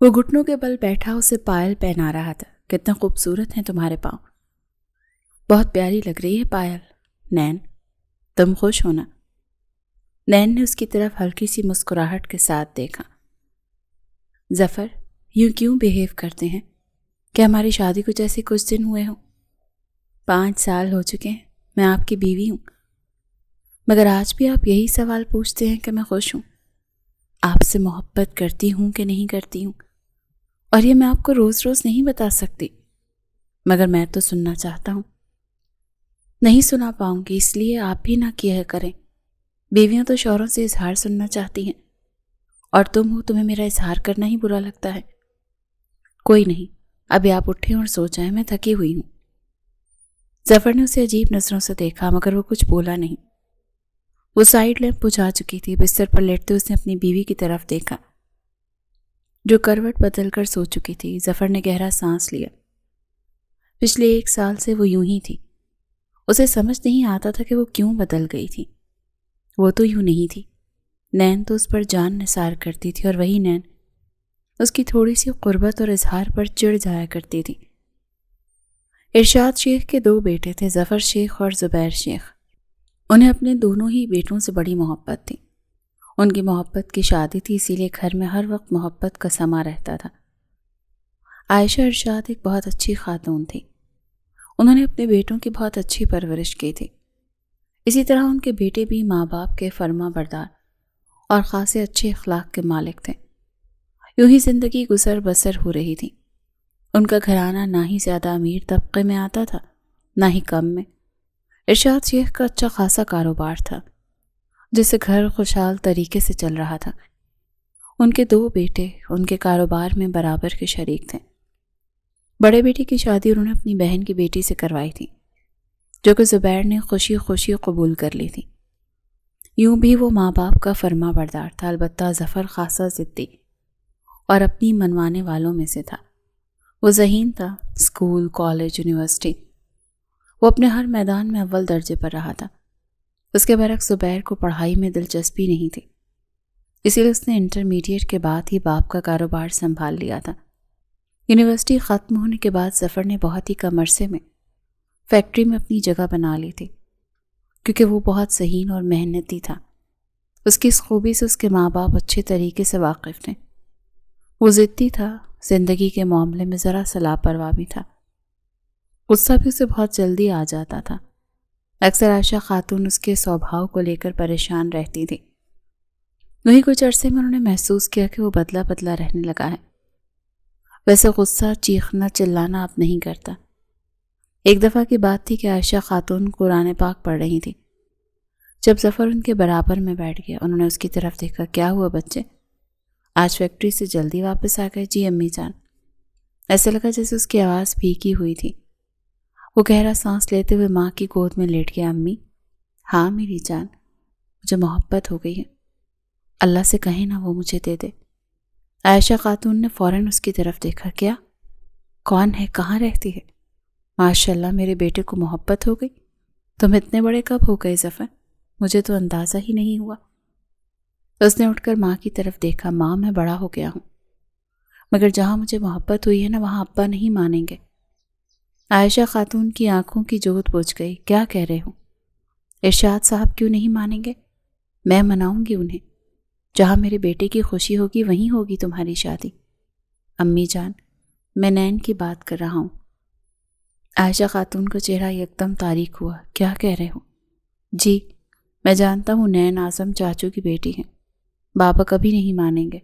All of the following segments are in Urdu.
وہ گھٹنوں کے بل بیٹھا اسے پائل پہنا رہا تھا۔ کتنے خوبصورت ہیں تمہارے پاؤں، بہت پیاری لگ رہی ہے پائل۔ نین، تم خوش ہونا؟ نین نے اس کی طرف ہلکی سی مسکراہٹ کے ساتھ دیکھا۔ ظفر، یوں کیوں بیہیو کرتے ہیں؟ کہ ہماری شادی کو جیسے کچھ دن ہوئے ہوں؟ 5 سال ہو چکے ہیں، میں آپ کی بیوی ہوں، مگر آج بھی آپ یہی سوال پوچھتے ہیں کہ میں خوش ہوں، آپ سے محبت کرتی ہوں کہ نہیں کرتی ہوں، اور یہ میں آپ کو روز روز نہیں بتا سکتی، مگر میں تو سننا چاہتا ہوں۔ نہیں سنا پاؤں گی، اس لیے آپ بھی نہ کیا کریں۔ بیویاں تو شوہروں سے اظہار سننا چاہتی ہیں، اور تم ہو، تمہیں میرا اظہار کرنا ہی برا لگتا ہے۔ کوئی نہیں، ابھی آپ اٹھیں اور سو جائیں، میں تھکی ہوئی ہوں۔ ظفر نے اسے عجیب نظروں سے دیکھا، مگر وہ کچھ بولا نہیں۔ وہ سائیڈ لیمپ بجھا چکی تھی۔ بستر پر لیٹتے اس نے اپنی بیوی کی طرف دیکھا جو کروٹ بدل کر سو چکی تھی۔ ظفر نے گہرا سانس لیا۔ پچھلے 1 سال سے وہ یوں ہی تھی۔ اسے سمجھ نہیں آتا تھا کہ وہ کیوں بدل گئی تھی۔ وہ تو یوں نہیں تھی۔ نین تو اس پر جان نثار کرتی تھی، اور وہی نین اس کی تھوڑی سی قربت اور اظہار پر چڑ جایا کرتی تھی۔ ارشاد شیخ کے 2 بیٹے تھے، ظفر شیخ اور زبیر شیخ۔ انہیں اپنے دونوں ہی بیٹوں سے بڑی محبت تھی۔ ان کی محبت کی شادی تھی، اسی لیے گھر میں ہر وقت محبت کا سما رہتا تھا۔ عائشہ ارشاد ایک بہت اچھی خاتون تھی۔ انہوں نے اپنے بیٹوں کی بہت اچھی پرورش کی تھی۔ اسی طرح ان کے بیٹے بھی ماں باپ کے فرما بردار اور خاصے اچھے اخلاق کے مالک تھے۔ یوں ہی زندگی گزر بسر ہو رہی تھی۔ ان کا گھرانہ نہ ہی زیادہ امیر طبقے میں آتا تھا، نہ ہی کم میں۔ ارشاد شیخ کا اچھا خاصا کاروبار تھا، جس سے گھر خوشحال طریقے سے چل رہا تھا۔ ان کے 2 بیٹے ان کے کاروبار میں برابر کے شریک تھے۔ بڑے بیٹے کی شادی انہوں نے اپنی بہن کی بیٹی سے کروائی تھی، جو کہ زبیر نے خوشی خوشی قبول کر لی تھی۔ یوں بھی وہ ماں باپ کا فرما بردار تھا، البتہ ظفر خاصا ضدی اور اپنی منوانے والوں میں سے تھا۔ وہ ذہین تھا، اسکول، کالج، یونیورسٹی، وہ اپنے ہر میدان میں اول درجے پر رہا تھا۔ اس کے برعکس زبیر کو پڑھائی میں دلچسپی نہیں تھی، اسی لیے اس نے انٹرمیڈیٹ کے بعد ہی باپ کا کاروبار سنبھال لیا تھا۔ یونیورسٹی ختم ہونے کے بعد ظفر نے بہت ہی کم عرصے میں فیکٹری میں اپنی جگہ بنا لی تھی، کیونکہ وہ بہت ذہین اور محنتی تھا۔ اس کی اس خوبی سے اس کے ماں باپ اچھے طریقے سے واقف تھے۔ وہ ضدی تھا، زندگی کے معاملے میں ذرا سا لاپرواہ بھی تھا۔ غصہ بھی اسے بہت جلدی آ جاتا تھا۔ اکثر عائشہ خاتون اس کے سوبھاؤ کو لے کر پریشان رہتی تھی۔ وہیں کچھ عرصے میں انہوں نے محسوس کیا کہ وہ بدلا بدلا رہنے لگا ہے۔ ویسے غصہ، چیخنا، چلانا اب نہیں کرتا۔ ایک دفعہ کی بات تھی کہ عائشہ خاتون قرآن پاک پڑھ رہی تھی۔ جب ظفر ان کے برابر میں بیٹھ گیا، انہوں نے اس کی طرف دیکھا۔ کیا ہوا بچے؟ آج فیکٹری سے جلدی واپس آ گئے؟ جی امی جان۔ ایسے لگا جیسے اس کی آواز بھیگی ہوئی تھی۔ وہ گہرا سانس لیتے ہوئے ماں کی گود میں لیٹ گیا۔ امی؟ ہاں میری جان، مجھے محبت ہو گئی ہے، اللہ سے کہیں نہ وہ مجھے دے دے۔ عائشہ خاتون نے فوراً اس کی طرف دیکھا۔ کیا؟ کون ہے؟ کہاں رہتی ہے؟ ماشاءاللہ، میرے بیٹے کو محبت ہو گئی؟ تم اتنے بڑے کب ہو گئے ظفر؟ مجھے تو اندازہ ہی نہیں ہوا۔ اس نے اٹھ کر ماں کی طرف دیکھا۔ ماں، میں بڑا ہو گیا ہوں، مگر جہاں مجھے محبت ہوئی ہے نا، وہاں ابا نہیں مانیں گے۔ عائشہ خاتون کی آنکھوں کی جوت بجھ گئی۔ کیا کہہ رہے ہو؟ ارشاد صاحب کیوں نہیں مانیں گے؟ میں مناؤں گی انہیں۔ جہاں میرے بیٹے کی خوشی ہوگی وہیں ہوگی تمہاری شادی۔ امی جان، میں نین کی بات کر رہا ہوں۔ عائشہ خاتون کا چہرہ یکدم تاریک ہوا۔ کیا کہہ رہے ہو؟ جی، میں جانتا ہوں نین اعظم چاچو کی بیٹی ہے، بابا کبھی نہیں مانیں گے۔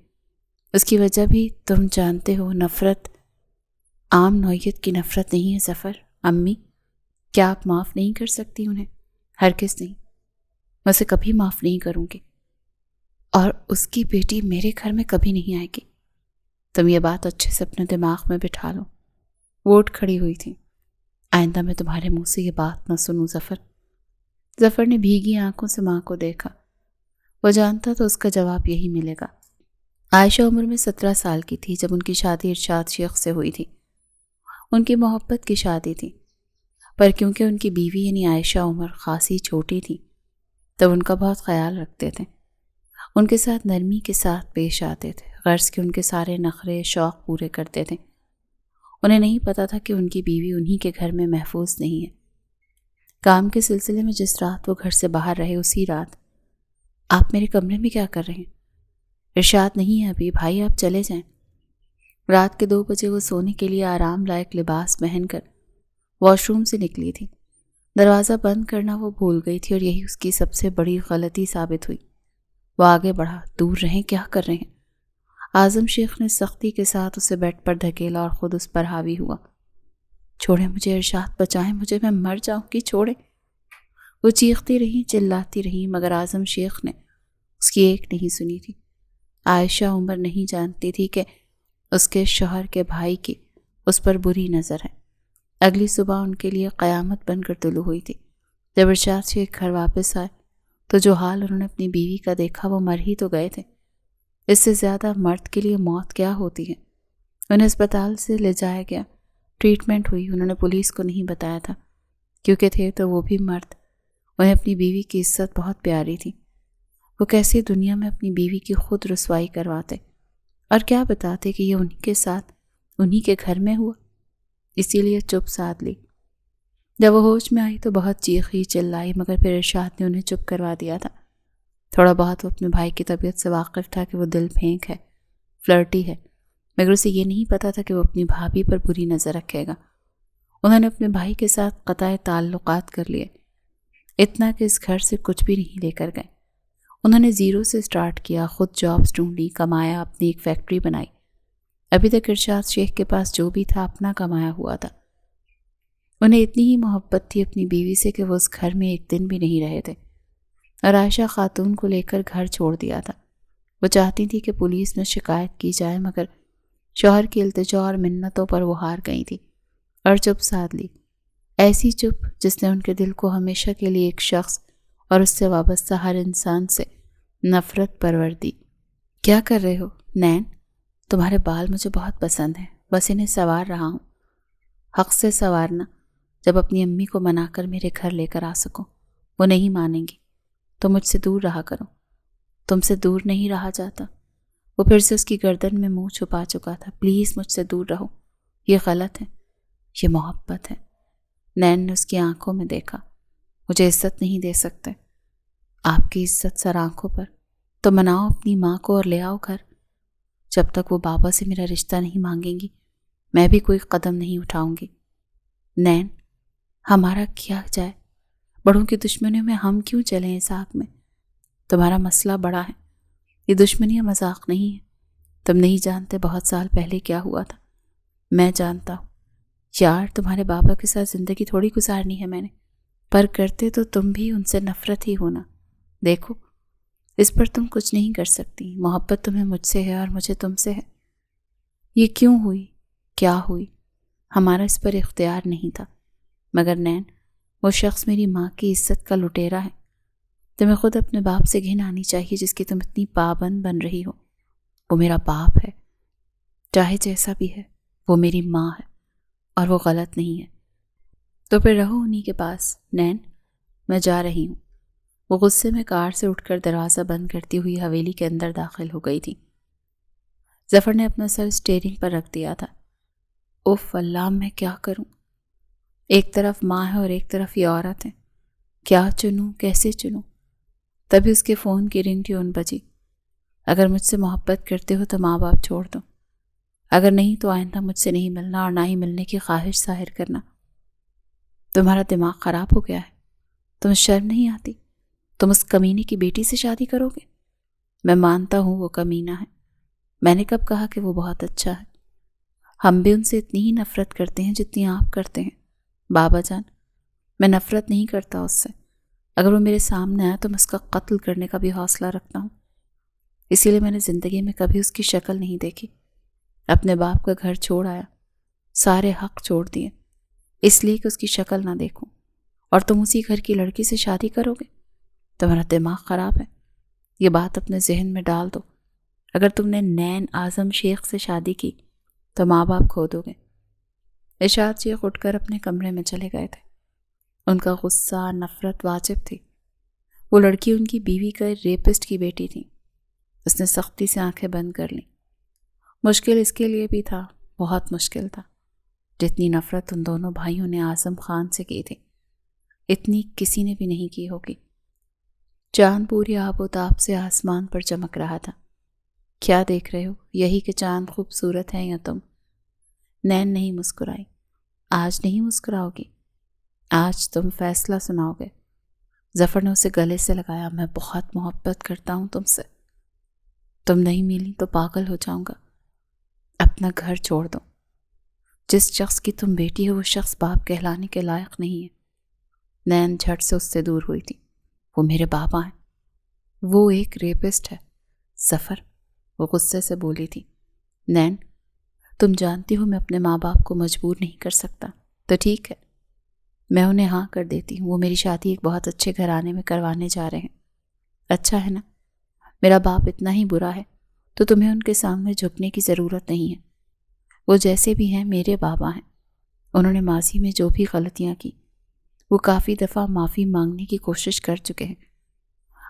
اس کی وجہ بھی تم جانتے ہو، نفرت، عام نوعیت کی نفرت نہیں ہے ظفر۔ امی، کیا آپ معاف نہیں کر سکتی انہیں؟ ہرگز نہیں، میں اسے کبھی معاف نہیں کروں گی، اور اس کی بیٹی میرے گھر میں کبھی نہیں آئے گی۔ تم یہ بات اچھے سے اپنے دماغ میں بٹھا لو۔ وہ اٹھ کھڑی ہوئی تھی۔ آئندہ میں تمہارے منہ سے یہ بات نہ سنوں ظفر۔ ظفر نے بھیگی آنکھوں سے ماں کو دیکھا۔ وہ جانتا تو اس کا جواب یہی ملے گا۔ عائشہ عمر میں 17 سال کی تھی جب ان کی شادی ارشاد شیخ سے ہوئی تھی۔ ان کی محبت کی شادی تھی، پر کیونکہ ان کی بیوی یعنی عائشہ عمر خاصی چھوٹی تھی، تب ان کا بہت خیال رکھتے تھے۔ ان کے ساتھ نرمی کے ساتھ پیش آتے تھے، غرض کہ ان کے سارے نخرے شوق پورے کرتے تھے۔ انہیں نہیں پتا تھا کہ ان کی بیوی انہی کے گھر میں محفوظ نہیں ہے۔ کام کے سلسلے میں جس رات وہ گھر سے باہر رہے، اسی رات آپ میرے کمرے میں کیا کر رہے ہیں؟ ارشاد نہیں ہے ابھی، بھائی آپ چلے جائیں۔ رات کے 2 بجے وہ سونے کے لیے آرام لائق لباس پہن کر واش روم سے نکلی تھی۔ دروازہ بند کرنا وہ بھول گئی تھی اور یہی اس کی سب سے بڑی غلطی ثابت ہوئی۔ وہ آگے بڑھا، دور رہیں، کیا کر رہے ہیں؟ اعظم شیخ نے سختی کے ساتھ اسے بیڈ پر دھکیلا اور خود اس پر حاوی ہوا۔ چھوڑیں مجھے ارشاد، بچائیں مجھے، میں مر جاؤں گی، چھوڑیں۔ وہ چیختی رہی، چلاتی رہی، مگر اعظم شیخ نے اس کی ایک نہیں سنی تھی۔ عائشہ عمر نہیں جانتی تھی کہ اس کے شوہر کے بھائی کی اس پر بری نظر ہے۔ اگلی صبح ان کے لیے قیامت بن کر طلوع ہوئی تھی۔ جب ارشاد شیخ گھر واپس آئے تو جو حال انہوں نے اپنی بیوی کا دیکھا، وہ مر ہی تو گئے تھے۔ اس سے زیادہ مرد کے لیے موت کیا ہوتی ہے؟ انہیں اسپتال سے لے جایا گیا، ٹریٹمنٹ ہوئی۔ انہوں نے پولیس کو نہیں بتایا تھا کیونکہ تھے تو وہ بھی مرد۔ انہیں اپنی بیوی کی عزت بہت پیاری تھی۔ وہ کیسی دنیا میں اپنی بیوی کی خود رسوائی کرواتے اور کیا بتاتے کہ یہ انہی کے ساتھ انہی کے گھر میں ہوا؟ اسی لیے چپ سادھ لی۔ جب وہ ہوش میں آئی تو بہت چیخی چلائی، مگر پھر ارشاد نے انہیں چپ کروا دیا تھا۔ تھوڑا بہت وہ اپنے بھائی کی طبیعت سے واقف تھا کہ وہ دل پھینک ہے، فلرٹی ہے، مگر اسے یہ نہیں پتا تھا کہ وہ اپنی بھابھی پر بری نظر رکھے گا۔ انہوں نے اپنے بھائی کے ساتھ قطع تعلقات کر لیے، اتنا کہ اس گھر سے کچھ بھی نہیں لے کر گئے۔ انہوں نے زیرو سے سٹارٹ کیا، خود جابز ڈھونڈی، کمایا، اپنی ایک فیکٹری بنائی۔ ابھی تک ارشاد شیخ کے پاس جو بھی تھا اپنا کمایا ہوا تھا۔ انہیں اتنی ہی محبت تھی اپنی بیوی سے کہ وہ اس گھر میں ایک دن بھی نہیں رہے تھے اور عائشہ خاتون کو لے کر گھر چھوڑ دیا تھا۔ وہ چاہتی تھی کہ پولیس میں شکایت کی جائے، مگر شوہر کی التجا اور منتوں پر وہ ہار گئی تھی اور چپ سادھ لی، ایسی چپ جس نے ان کے دل کو ہمیشہ کے لیے ایک شخص اور اس سے وابستہ ہر انسان سے نفرت پرور دی۔ کیا کر رہے ہو نین؟ تمہارے بال مجھے بہت پسند ہیں، بس انہیں سنوار رہا ہوں۔ حق سے سنوارنا، جب اپنی امی کو منا کر میرے گھر لے کر آ سکو۔ وہ نہیں مانیں گی تو مجھ سے دور رہا کرو۔ تم سے دور نہیں رہا جاتا۔ وہ پھر سے اس کی گردن میں منہ چھپا چکا تھا۔ پلیز مجھ سے دور رہو، یہ غلط ہے، یہ محبت ہے۔ نین نے اس کی آنکھوں میں دیکھا۔ مجھے عزت نہیں دے سکتے؟ آپ کی عزت سر آنکھوں پر؟ تو مناؤ اپنی ماں کو اور لے آؤ گھر۔ جب تک وہ بابا سے میرا رشتہ نہیں مانگیں گی، میں بھی کوئی قدم نہیں اٹھاؤں گی۔ نین، ہمارا کیا جائے؟ بڑوں کی دشمنیوں میں ہم کیوں چلیں اس آگ میں؟ تمہارا مسئلہ بڑا ہے، یہ دشمنیاں مذاق نہیں ہے۔ تم نہیں جانتے بہت سال پہلے کیا ہوا تھا۔ میں جانتا ہوں یار، تمہارے بابا کے ساتھ زندگی تھوڑی گزارنی ہے میں نے، پر کرتے تو تم بھی ان سے نفرت ہی ہونا۔ دیکھو، اس پر تم کچھ نہیں کر سکتی۔ محبت تمہیں مجھ سے ہے اور مجھے تم سے ہے۔ یہ کیوں ہوئی؟ کیا ہوئی؟ ہمارا اس پر اختیار نہیں تھا، مگر نین، وہ شخص میری ماں کی عزت کا لٹیرا ہے۔ تمہیں خود اپنے باپ سے گھن آنی چاہیے جس کی تم اتنی پابند بن رہی ہو۔ وہ میرا باپ ہے، چاہے جیسا بھی ہے، وہ میری ماں ہے اور وہ غلط نہیں ہے۔ تو پھر رہو انہی کے پاس۔ نین، میں جا رہی ہوں۔ وہ غصے میں کار سے اٹھ کر دروازہ بند کرتی ہوئی حویلی کے اندر داخل ہو گئی تھی۔ ظفر نے اپنا سر اسٹیئرنگ پر رکھ دیا تھا۔ اوف اللہ، میں کیا کروں؟ ایک طرف ماں ہے اور ایک طرف یہ عورت ہے، کیا چنوں، کیسے چنوں؟ تبھی اس کے فون کی رنگ ٹیون بجی۔ اگر مجھ سے محبت کرتے ہو تو ماں باپ چھوڑ دو، اگر نہیں تو آئندہ مجھ سے نہیں ملنا اور نہ ہی ملنے کی خواہش ظاہر کرنا۔ تمہارا دماغ خراب ہو گیا ہے؟ تمہیں شرم نہیں آتی؟ تم اس کمینے کی بیٹی سے شادی کرو گے؟ میں مانتا ہوں وہ کمینہ ہے، میں نے کب کہا کہ وہ بہت اچھا ہے؟ ہم بھی ان سے اتنی ہی نفرت کرتے ہیں جتنی آپ کرتے ہیں بابا جان۔ میں نفرت نہیں کرتا اس سے، اگر وہ میرے سامنے آیا تو میں اس کا قتل کرنے کا بھی حوصلہ رکھتا ہوں۔ اسی لیے میں نے زندگی میں کبھی اس کی شکل نہیں دیکھی۔ اپنے باپ کا گھر چھوڑ آیا، سارے حق چھوڑ دیے، اس لیے کہ اس کی شکل نہ دیکھوں، اور تم اسی گھر کی لڑکی سے شادی کرو گے؟ تمہارا دماغ خراب ہے، یہ بات اپنے ذہن میں ڈال دو۔ اگر تم نے نین اعظم شیخ سے شادی کی تو ماں باپ کھو دو گے۔ ارشاد شیخ اٹھ کر اپنے کمرے میں چلے گئے تھے۔ ان کا غصہ، نفرت واجب تھی۔ وہ لڑکی ان کی بیوی کا ریپسٹ کی بیٹی تھی۔ اس نے سختی سے آنکھیں بند کر لیں۔ مشکل اس کے لیے بھی تھا، بہت مشکل تھا۔ جتنی نفرت ان دونوں بھائیوں نے اعظم خان سے کی تھی، اتنی کسی نے بھی نہیں کی ہوگی۔ چاند پوری آب و تاب سے آسمان پر چمک رہا تھا۔ کیا دیکھ رہے ہو؟ یہی کہ چاند خوبصورت ہے یا تم؟ نین نہیں مسکرائی۔ آج نہیں مسکراؤ گی؟ آج تم فیصلہ سناؤ گے؟ ظفر نے اسے گلے سے لگایا۔ میں بہت محبت کرتا ہوں تم سے، تم نہیں ملی تو پاگل ہو جاؤں گا۔ اپنا گھر چھوڑ دو۔ جس شخص کی تم بیٹی ہو وہ شخص باپ کہلانے کے لائق نہیں ہے۔ نین جھٹ سے اس سے دور ہوئی تھی۔ وہ میرے بابا ہیں۔ وہ ایک ریپسٹ ہے ظفر، وہ غصے سے بولی تھی۔ نین، تم جانتی ہو میں اپنے ماں باپ کو مجبور نہیں کر سکتا، تو ٹھیک ہے میں انہیں ہاں کر دیتی ہوں۔ وہ میری شادی ایک بہت اچھے گھرانے میں کروانے جا رہے ہیں۔ اچھا ہے نا؟ میرا باپ اتنا ہی برا ہے تو تمہیں ان کے سامنے جھکنے کی ضرورت نہیں ہے۔ وہ جیسے بھی ہیں میرے بابا ہیں۔ انہوں نے ماضی میں جو بھی غلطیاں کی وہ کافی دفعہ معافی مانگنے کی کوشش کر چکے ہیں۔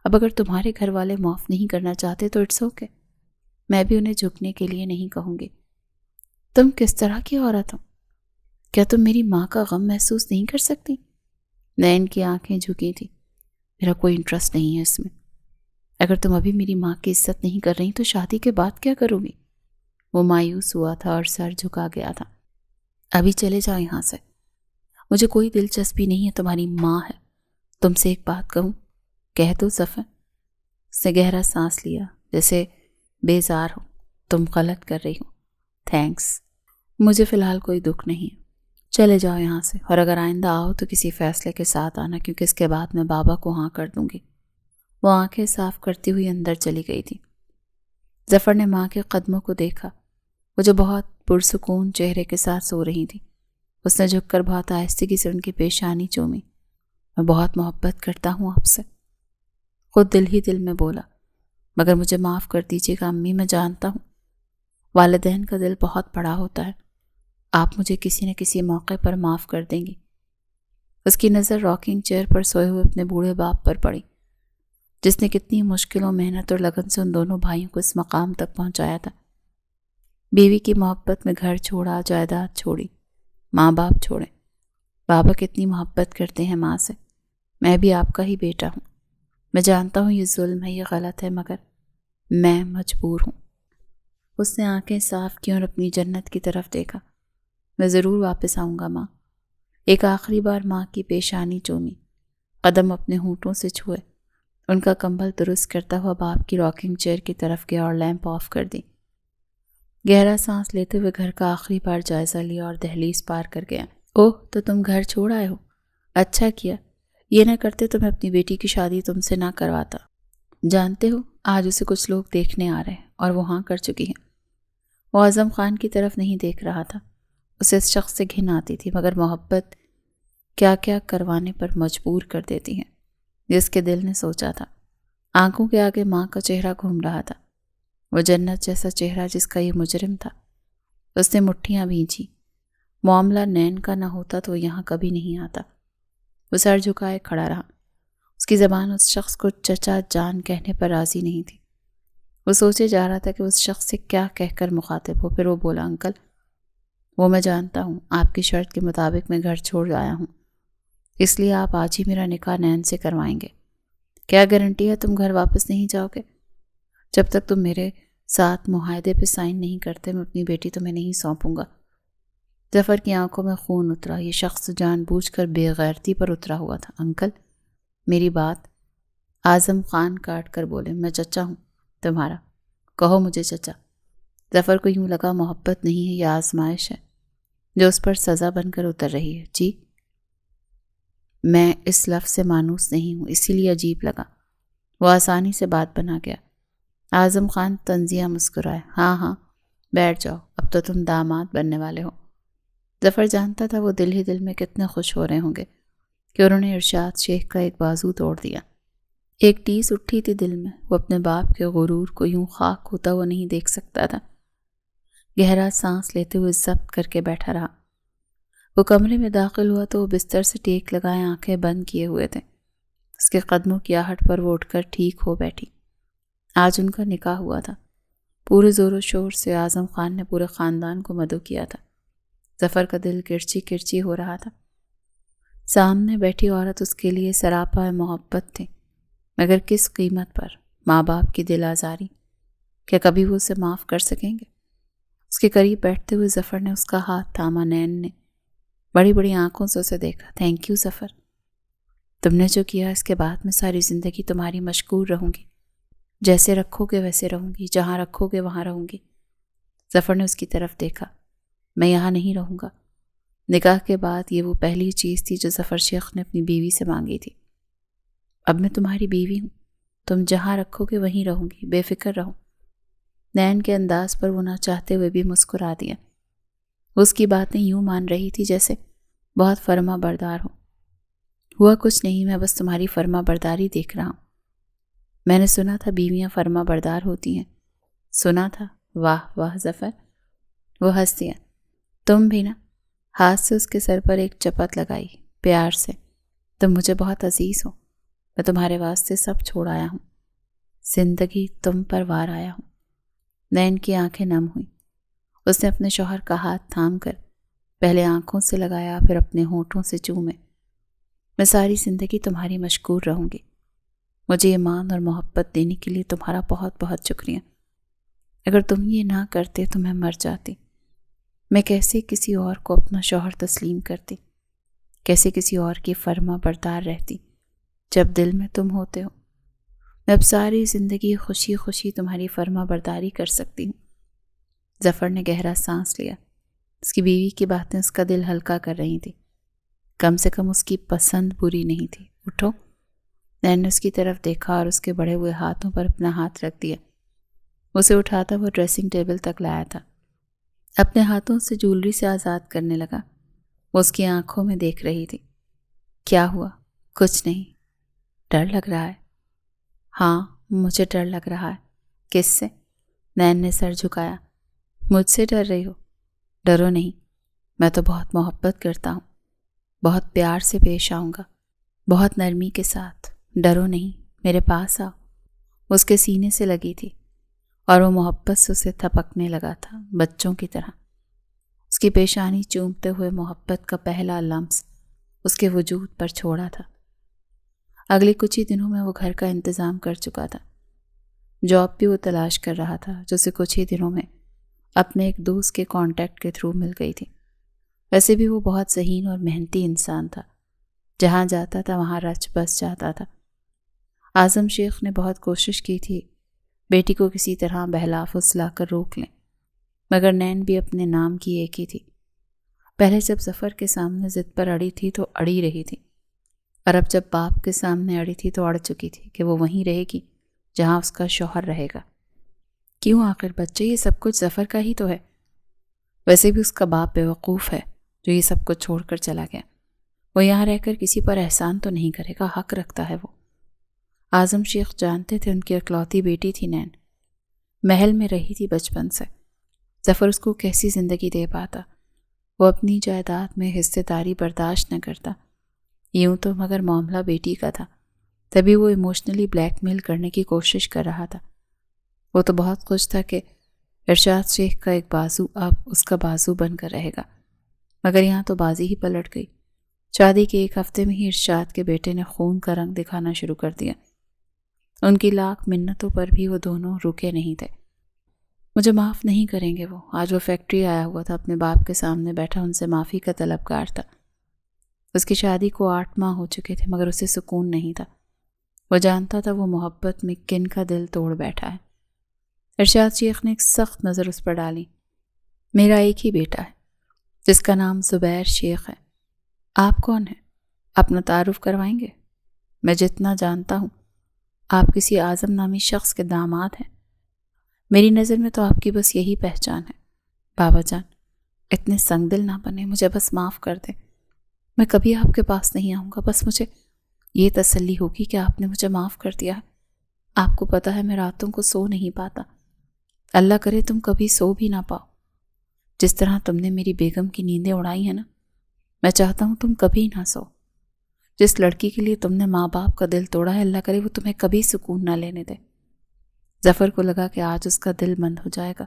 اب اگر تمہارے گھر والے معاف نہیں کرنا چاہتے تو اٹس اوکے، میں بھی انہیں جھکنے کے لیے نہیں کہوں گی۔ تم کس طرح کی عورت ہو؟ کیا تم میری ماں کا غم محسوس نہیں کر سکتی؟ نین کی آنکھیں جھکی تھی۔ میرا کوئی انٹرسٹ نہیں ہے اس میں۔ اگر تم ابھی میری ماں کی عزت نہیں کر رہی تو شادی کے بعد کیا کرو گی؟ وہ مایوس ہوا تھا اور سر جھکا گیا تھا۔ ابھی چلے جاؤ یہاں سے، مجھے کوئی دلچسپی نہیں ہے، تمہاری ماں ہے۔ تم سے ایک بات کہوں؟ کہہ دو ظفر۔ اس نے گہرا سانس لیا جیسے بیزار ہو۔ تم غلط کر رہی ہو۔ تھینکس، مجھے فی الحال کوئی دکھ نہیں ہے۔ چلے جاؤ یہاں سے، اور اگر آئندہ آؤ تو کسی فیصلے کے ساتھ آنا، کیونکہ اس کے بعد میں بابا کو ہاں کر دوں گی۔ وہ آنکھیں صاف کرتی ہوئی اندر چلی گئی تھی۔ ظفر نے ماں کے قدموں کو دیکھا، وہ جو بہت پرسکون چہرے کے ساتھ سو رہی تھی۔ اس نے جھک کر بہت آہستگی سے ان کی پیشانی چومی۔ میں بہت محبت کرتا ہوں آپ سے، خود دل ہی دل میں بولا۔ مگر مجھے معاف کر دیجیے گا امی، میں جانتا ہوں والدین کا دل بہت بڑا ہوتا ہے۔ آپ مجھے کسی نہ کسی موقع پر معاف کر دیں گی۔ اس کی نظر راکنگ چیئر پر سوئے ہوئے اپنے بوڑھے باپ پر پڑی، جس نے کتنی مشکلوں، محنت اور لگن سے ان دونوں بھائیوں کو اس مقام تک پہنچایا تھا۔ بیوی کی محبت میں گھر چھوڑا، جائیداد چھوڑی، ماں باپ چھوڑے۔ بابا کتنی محبت کرتے ہیں ماں سے۔ میں بھی آپ کا ہی بیٹا ہوں۔ میں جانتا ہوں یہ ظلم ہے، یہ غلط ہے، مگر میں مجبور ہوں۔ اس نے آنکھیں صاف کی اور اپنی جنت کی طرف دیکھا۔ میں ضرور واپس آؤں گا ماں۔ ایک آخری بار ماں کی پیشانی چومی، قدم اپنے ہونٹوں سے چھوئے، ان کا کمبل درست کرتا ہوا باپ کی راکنگ چیئر کی طرف گیا اور لیمپ آف کر دی۔ گہرا سانس لیتے ہوئے گھر کا آخری بار جائزہ لیا اور دہلیز پار کر گیا۔ اوہ، تو تم گھر چھوڑ آئے ہو؟ اچھا کیا، یہ نہ کرتے تو میں اپنی بیٹی کی شادی تم سے نہ کرواتا۔ جانتے ہو آج اسے کچھ لوگ دیکھنے آ رہے ہیں اور وہ ہاں کر چکی ہیں۔ وہ اعظم خان کی طرف نہیں دیکھ رہا تھا۔ اسے اس شخص سے گھن آتی تھی، مگر محبت کیا کیا کروانے پر مجبور کر دیتی ہیں، جس کے دل نے سوچا تھا۔ آنکھوں کے آگے ماں کا چہرہ گھوم رہا تھا، وہ جنت جیسا چہرہ جس کا یہ مجرم تھا۔ اس نے مٹھیاں بھینچی۔ معاملہ نین کا نہ ہوتا تو وہ یہاں کبھی نہیں آتا۔ وہ سر جھکائے کھڑا رہا۔ اس کی زبان اس شخص کو چچا جان کہنے پر راضی نہیں تھی۔ وہ سوچے جا رہا تھا کہ اس شخص سے کیا کہہ کر مخاطب ہو۔ پھر وہ بولا، انکل، وہ میں جانتا ہوں، آپ کی شرط کے مطابق میں گھر چھوڑ آیا ہوں، اس لیے آپ آج ہی میرا نکاح نین سے کروائیں گے۔ کیا گارنٹی ہے تم گھر واپس نہیں جاؤ گے؟ جب تک تم میرے ساتھ معاہدے پہ سائن نہیں کرتے میں اپنی بیٹی تمہیں نہیں سونپوں گا۔ ظفر کی آنکھوں میں خون اترا۔ یہ شخص جان بوجھ کر بے غیرتی پر اترا ہوا تھا۔ انکل، میری بات۔ اعظم خان کاٹ کر بولے، میں چچا ہوں تمہارا، کہو مجھے چچا۔ ظفر کو یوں لگا محبت نہیں ہے، یہ آزمائش ہے جو اس پر سزا بن کر اتر رہی ہے۔ جی، میں اس لفظ سے مانوس نہیں ہوں، اسی لیے عجیب لگا۔ وہ آسانی سے بات بنا گیا۔ اعظم خان طنزیہ مسکرائے، ہاں ہاں بیٹھ جاؤ، اب تو تم داماد بننے والے ہو۔ ظفر جانتا تھا وہ دل ہی دل میں کتنے خوش ہو رہے ہوں گے کہ انہوں نے ارشاد شیخ کا ایک بازو توڑ دیا۔ ایک ٹیس اٹھی تھی دل میں، وہ اپنے باپ کے غرور کو یوں خاک ہوتا ہوا نہیں دیکھ سکتا تھا۔ گہرا سانس لیتے ہوئے ضبط کر کے بیٹھا رہا۔ وہ کمرے میں داخل ہوا تو وہ بستر سے ٹیک لگائے آنکھیں بند کیے ہوئے تھے۔ اس کے قدموں کی آہٹ پر وہ اٹھ کر ٹھیک ہو بیٹھی۔ آج ان کا نکاح ہوا تھا۔ پورے زور و شور سے اعظم خان نے پورے خاندان کو مدعو کیا تھا۔ ظفر کا دل کرچی کرچی ہو رہا تھا۔ سامنے بیٹھی عورت اس کے لیے سراپا محبت تھی، مگر کس قیمت پر؟ ماں باپ کی دل آزاری، کیا کبھی وہ اسے معاف کر سکیں گے؟ اس کے قریب بیٹھتے ہوئے ظفر نے اس کا ہاتھ تھاما۔ نین نے بڑی بڑی آنکھوں سے اسے دیکھا۔ تھینک یو ظفر، تم نے جو کیا اس کے بعد میں ساری زندگی تمہاری مشکور رہوں گی، جیسے رکھو گے ویسے رہوں گی، جہاں رکھو گے وہاں رہوں گی۔ ظفر نے اس کی طرف دیکھا۔ میں یہاں نہیں رہوں گا۔ نکاح کے بعد یہ وہ پہلی چیز تھی جو ظفر شیخ نے اپنی بیوی سے مانگی تھی۔ اب میں تمہاری بیوی ہوں، تم جہاں رکھو گے وہیں رہوں گی، بے فکر رہو۔ نین کے انداز پر وہ نہ چاہتے ہوئے بھی مسکرا دیا۔ اس کی باتیں یوں مان رہی تھی جیسے بہت فرما بردار ہو۔ ہوا کچھ نہیں، میں بس تمہاری فرما برداری دیکھ رہا ہوں۔ میں نے سنا تھا بیویاں فرما بردار ہوتی ہیں۔ سنا تھا؟ واہ واہ ظفر، وہ ہنس دیا۔ تم بھی نا؟ ہاتھ سے اس کے سر پر ایک چپت لگائی، پیار سے۔ تم مجھے بہت عزیز ہو، میں تمہارے واسطے سب چھوڑ آیا ہوں، زندگی تم پر وار آیا ہوں۔ نین کی آنکھیں نم ہوئیں۔ اس نے اپنے شوہر کا ہاتھ تھام کر پہلے آنکھوں سے لگایا، پھر اپنے ہونٹوں سے چومے۔ میں ساری زندگی تمہاری مشکور رہوں گی۔ مجھے ایمان اور محبت دینے کے لیے تمہارا بہت بہت شکریہ۔ اگر تم یہ نہ کرتے تو میں مر جاتی۔ میں کیسے کسی اور کو اپنا شوہر تسلیم کرتی، کیسے کسی اور کی فرما بردار رہتی جب دل میں تم ہوتے ہو۔ میں اب ساری زندگی خوشی خوشی تمہاری فرما برداری کر سکتی ہوں۔ ظفر نے گہرا سانس لیا۔ اس کی بیوی کی باتیں اس کا دل ہلکا کر رہی تھی۔ کم سے کم اس کی پسند بری نہیں تھی۔ اٹھو۔ نین نے اس کی طرف دیکھا اور اس کے بڑھے ہوئے ہاتھوں پر اپنا ہاتھ رکھ دیا۔ اسے اٹھاتا وہ ڈریسنگ ٹیبل تک لایا تھا۔ اپنے ہاتھوں سے جولری سے آزاد کرنے لگا۔ وہ اس کی آنکھوں میں دیکھ رہی تھی۔ کیا ہوا؟ کچھ نہیں۔ ڈر لگ رہا ہے؟ ہاں، مجھے ڈر لگ رہا ہے۔ کس سے؟ نین نے سر جھکایا۔ مجھ سے ڈر رہی ہو؟ ڈرو نہیں، میں تو بہت محبت کرتا ہوں، بہت پیار سے پیش آؤں گا، بہت نرمی کے ساتھ۔ ڈرو نہیں، میرے پاس آؤ۔ اس کے سینے سے لگی تھی اور وہ محبت سے اسے تھپکنے لگا تھا، بچوں کی طرح۔ اس کی پیشانی چومتے ہوئے محبت کا پہلا لمس اس کے وجود پر چھوڑا تھا۔ اگلے کچھ ہی دنوں میں وہ گھر کا انتظام کر چکا تھا۔ جاب بھی وہ تلاش کر رہا تھا جو اسے کچھ ہی دنوں میں اپنے ایک دوست کے کانٹیکٹ کے تھرو مل گئی تھی۔ ویسے بھی وہ بہت ذہین اور محنتی انسان تھا، جہاں جاتا تھا وہاں رچ بس جاتا تھا۔ اعظم شیخ نے بہت کوشش کی تھی بیٹی کو کسی طرح بہلا پھسلا کر روک لیں، مگر نین بھی اپنے نام کی ایک ہی تھی۔ پہلے جب ظفر کے سامنے ضد پر اڑی تھی تو اڑی رہی تھی، اور اب جب باپ کے سامنے اڑی تھی تو اڑ چکی تھی کہ وہ وہیں رہے گی جہاں اس کا شوہر رہے گا۔ کیوں آخر بچے، یہ سب کچھ ظفر کا ہی تو ہے۔ ویسے بھی اس کا باپ بیوقوف ہے جو یہ سب کچھ چھوڑ کر چلا گیا۔ وہ یہاں رہ کر کسی پر احسان تو نہیں کرے گا، حق رکھتا ہے وہ۔ اعظم شیخ جانتے تھے ان کی اکلوتی بیٹی تھی نین، محل میں رہی تھی بچپن سے۔ ظفر اس کو کیسی زندگی دے پاتا؟ وہ اپنی جائیداد میں حصے داری برداشت نہ کرتا۔ یوں تو مگر معاملہ بیٹی کا تھا، تبھی وہ ایموشنلی بلیک میل کرنے کی کوشش کر رہا تھا۔ وہ تو بہت خوش تھا کہ ارشاد شیخ کا ایک بازو اب اس کا بازو بن کر رہے گا، مگر یہاں تو بازی ہی پلٹ گئی۔ شادی کے ایک ہفتے میں ہی ارشاد کے بیٹے نے خون کا رنگ دکھانا شروع کر دیا۔ ان کی لاکھ منتوں پر بھی وہ دونوں رکے نہیں تھے۔ مجھے معاف نہیں کریں گے وہ۔ آج وہ فیکٹری آیا ہوا تھا، اپنے باپ کے سامنے بیٹھا ان سے معافی کا طلبگار تھا۔ اس کی شادی کو 8 ماہ ہو چکے تھے، مگر اسے سکون نہیں تھا۔ وہ جانتا تھا وہ محبت میں کن کا دل توڑ بیٹھا ہے۔ ارشاد شیخ نے ایک سخت نظر اس پر ڈالی۔ میرا ایک ہی بیٹا ہے جس کا نام زبیر شیخ ہے۔ آپ کون ہیں؟ اپنا تعارف کروائیں گے؟ میں جتنا جانتا ہوں آپ کسی اعظم نامی شخص کے داماد ہیں۔ میری نظر میں تو آپ کی بس یہی پہچان ہے۔ بابا جان، اتنے سنگ دل نہ بنے، مجھے بس معاف کر دیں۔ میں کبھی آپ کے پاس نہیں آؤں گا، بس مجھے یہ تسلی ہوگی کہ آپ نے مجھے معاف کر دیا ہے۔ آپ کو پتہ ہے میں راتوں کو سو نہیں پاتا۔ اللہ کرے تم کبھی سو بھی نہ پاؤ۔ جس طرح تم نے میری بیگم کی نیندیں اڑائی ہیں نا، میں چاہتا ہوں تم کبھی نہ سو۔ جس لڑکی کے لیے تم نے ماں باپ کا دل توڑا ہے، اللہ کرے وہ تمہیں کبھی سکون نہ لینے دے۔ ظفر کو لگا کہ آج اس کا دل مند ہو جائے گا۔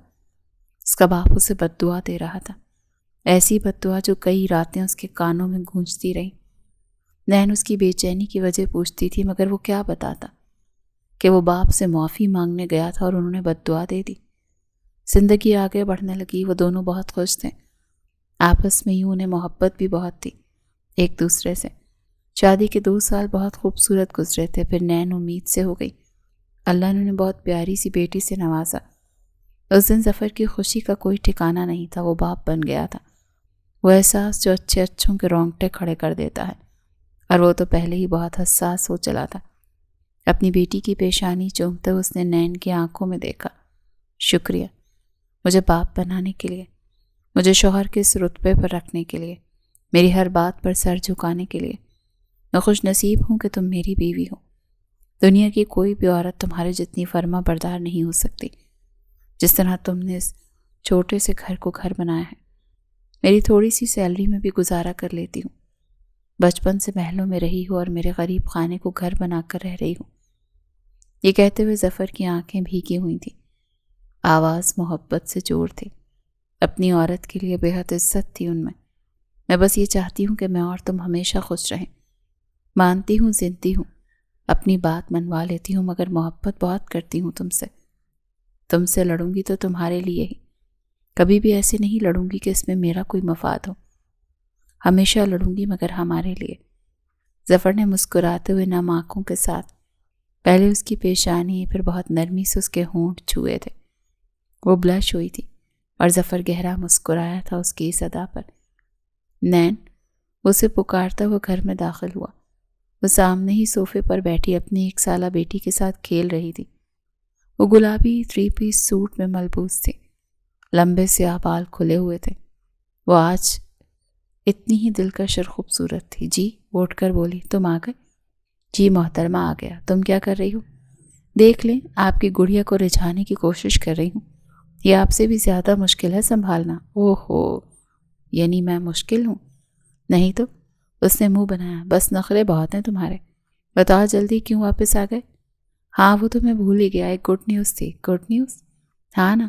اس کا باپ اسے بد دعا دے رہا تھا، ایسی بد دعا جو کئی راتیں اس کے کانوں میں گونجتی رہی۔ نین اس کی بے چینی کی وجہ پوچھتی تھی، مگر وہ کیا بتاتا کہ وہ باپ سے معافی مانگنے گیا تھا اور انہوں نے بد دعا دے دی۔ زندگی آگے بڑھنے لگی، وہ دونوں بہت خوش تھے، آپس میں یوں انہیں محبت بھی بہت تھی ایک دوسرے سے۔ شادی کے 2 سال بہت خوبصورت گزرے تھے، پھر نین امید سے ہو گئی۔ اللہ نے انہیں بہت پیاری سی بیٹی سے نوازا۔ اس دن ظفر کی خوشی کا کوئی ٹھکانہ نہیں تھا، وہ باپ بن گیا تھا۔ وہ احساس جو اچھے اچھوں کے رونگٹے کھڑے کر دیتا ہے، اور وہ تو پہلے ہی بہت حساس ہو چلا تھا۔ اپنی بیٹی کی پیشانی چومتے ہوئے اس نے نین کی آنکھوں میں دیکھا۔ شکریہ مجھے باپ بنانے کے لیے، مجھے شوہر کے اس رتبے پر رکھنے کے لیے، میری ہر بات پر سر جھکانے کے لیے۔ میں خوش نصیب ہوں کہ تم میری بیوی ہو۔ دنیا کی کوئی بھی عورت تمہارے جتنی فرما بردار نہیں ہو سکتی جس طرح تم نے اس چھوٹے سے گھر کو گھر بنایا ہے۔ میری تھوڑی سی سیلری میں بھی گزارا کر لیتی ہوں۔ بچپن سے محلوں میں رہی ہوں اور میرے غریب خانے کو گھر بنا کر رہ رہی ہوں۔ یہ کہتے ہوئے ظفر کی آنکھیں بھیگی ہوئی تھیں، آواز محبت سے جوڑ تھی۔ اپنی عورت کے لیے بے حد عزت تھی ان میں۔ میں بس یہ چاہتی ہوں کہ میں اور تم ہمیشہ خوش رہیں۔ مانتی ہوں، زندتی ہوں، اپنی بات منوا لیتی ہوں، مگر محبت بہت کرتی ہوں تم سے لڑوں گی تو تمہارے لیے ہی، کبھی بھی ایسے نہیں لڑوں گی کہ اس میں میرا کوئی مفاد ہو۔ ہمیشہ لڑوں گی مگر ہمارے لیے۔ ظفر نے مسکراتے ہوئے نم آنکھوں کے ساتھ پہلے اس کی پیشانی پھر بہت نرمی سے اس کے ہونٹ چھوئے تھے۔ وہ بلش ہوئی تھی اور ظفر گہرا مسکرایا تھا اس کی صدا پر۔ نین اسے پکارتا ہوا گھر میں داخل ہوا۔ وہ سامنے ہی صوفے پر بیٹھی اپنی 1 سالہ بیٹی کے ساتھ کھیل رہی تھی۔ وہ گلابی 3 پیس سوٹ میں ملبوس تھی، لمبے سیاہ بال کھلے ہوئے تھے۔ وہ آج اتنی ہی دلکش اور خوبصورت تھی۔ جی وہ اٹھ کر بولی، تم آ گئے؟ جی محترمہ آ گیا۔ تم کیا کر رہی ہو؟ دیکھ لیں آپ کی گڑیا کو رجھانے کی کوشش کر رہی ہوں۔ یہ آپ سے بھی زیادہ مشکل ہے سنبھالنا۔ اوہو، یعنی میں مشکل ہوں؟ نہیں تو، اس نے منہ بنایا، بس نخرے بہت ہیں تمہارے۔ بتاؤ جلدی کیوں واپس آ گئے؟ ہاں وہ تو میں بھول ہی گیا، ایک گڈ نیوز تھی۔ Good news? ہاں نا۔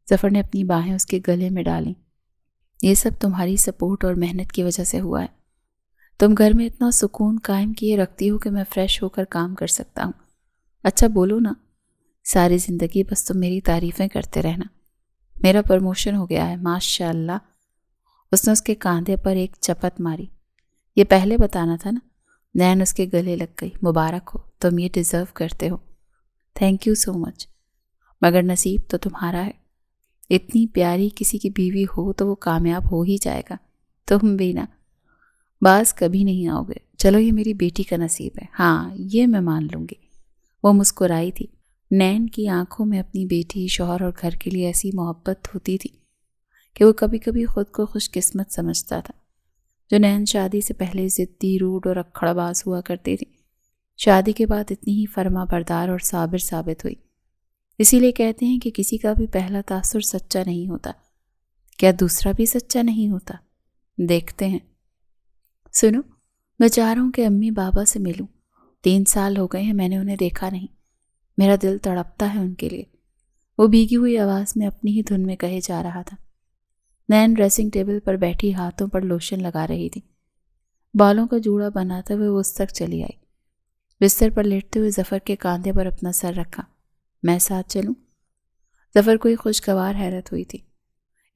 ظفر نے اپنی باہیں اس کے گلے میں ڈالیں۔ یہ سب تمہاری سپورٹ اور محنت کی وجہ سے ہوا ہے۔ تم گھر میں اتنا سکون قائم کیے رکھتی ہو کہ میں فریش ہو کر کام کر سکتا ہوں۔ اچھا بولو نا، ساری زندگی بس تم میری تعریفیں کرتے رہنا۔ میرا پروموشن ہو گیا ہے، ماشاء اللہ۔ اس نے اس کے کاندھے پر ایک چپت ماری۔ یہ پہلے بتانا تھا نا۔ نین اس کے گلے لگ گئی۔ مبارک ہو، تم یہ ڈیزرو کرتے ہو۔ تھینک یو سو مچ، مگر نصیب تو تمہارا ہے۔ اتنی پیاری کسی کی بیوی ہو تو وہ کامیاب ہو ہی جائے گا۔ تم بھی نا، باز کبھی نہیں آؤ گے۔ چلو یہ میری بیٹی کا نصیب ہے، ہاں یہ میں مان لوں گی۔ وہ مسکرائی تھی۔ نین کی آنکھوں میں اپنی بیٹی، شوہر اور گھر کے لیے ایسی محبت ہوتی تھی کہ وہ کبھی کبھی خود کو خوش قسمت سمجھتا تھا۔ جو نین شادی سے پہلے ضدی، روڈ اور اکھڑ باز ہوا کرتی تھی، شادی کے بعد اتنی ہی فرما بردار اور صابر ثابت ہوئی۔ اسی لیے کہتے ہیں کہ کسی کا بھی پہلا تاثر سچا نہیں ہوتا۔ کیا دوسرا بھی سچا نہیں ہوتا؟ دیکھتے ہیں۔ سنو، میں چاہ رہا ہوں کہ امی بابا سے ملوں۔ 3 سال ہو گئے ہیں میں نے انہیں دیکھا نہیں۔ میرا دل تڑپتا ہے ان کے لیے۔ وہ بھیگی ہوئی آواز میں اپنی ہی دھن میں کہے جا رہا تھا۔ نین ڈریسنگ ٹیبل پر بیٹھی ہاتھوں پر لوشن لگا رہی تھی۔ بالوں کا جوڑا بناتے ہوئے وہ اس تک چلی آئی۔ بستر پر لیٹتے ہوئے ظفر کے کاندھے پر اپنا سر رکھا۔ میں ساتھ چلوں؟ ظفر کو ایک خوشگوار حیرت ہوئی تھی۔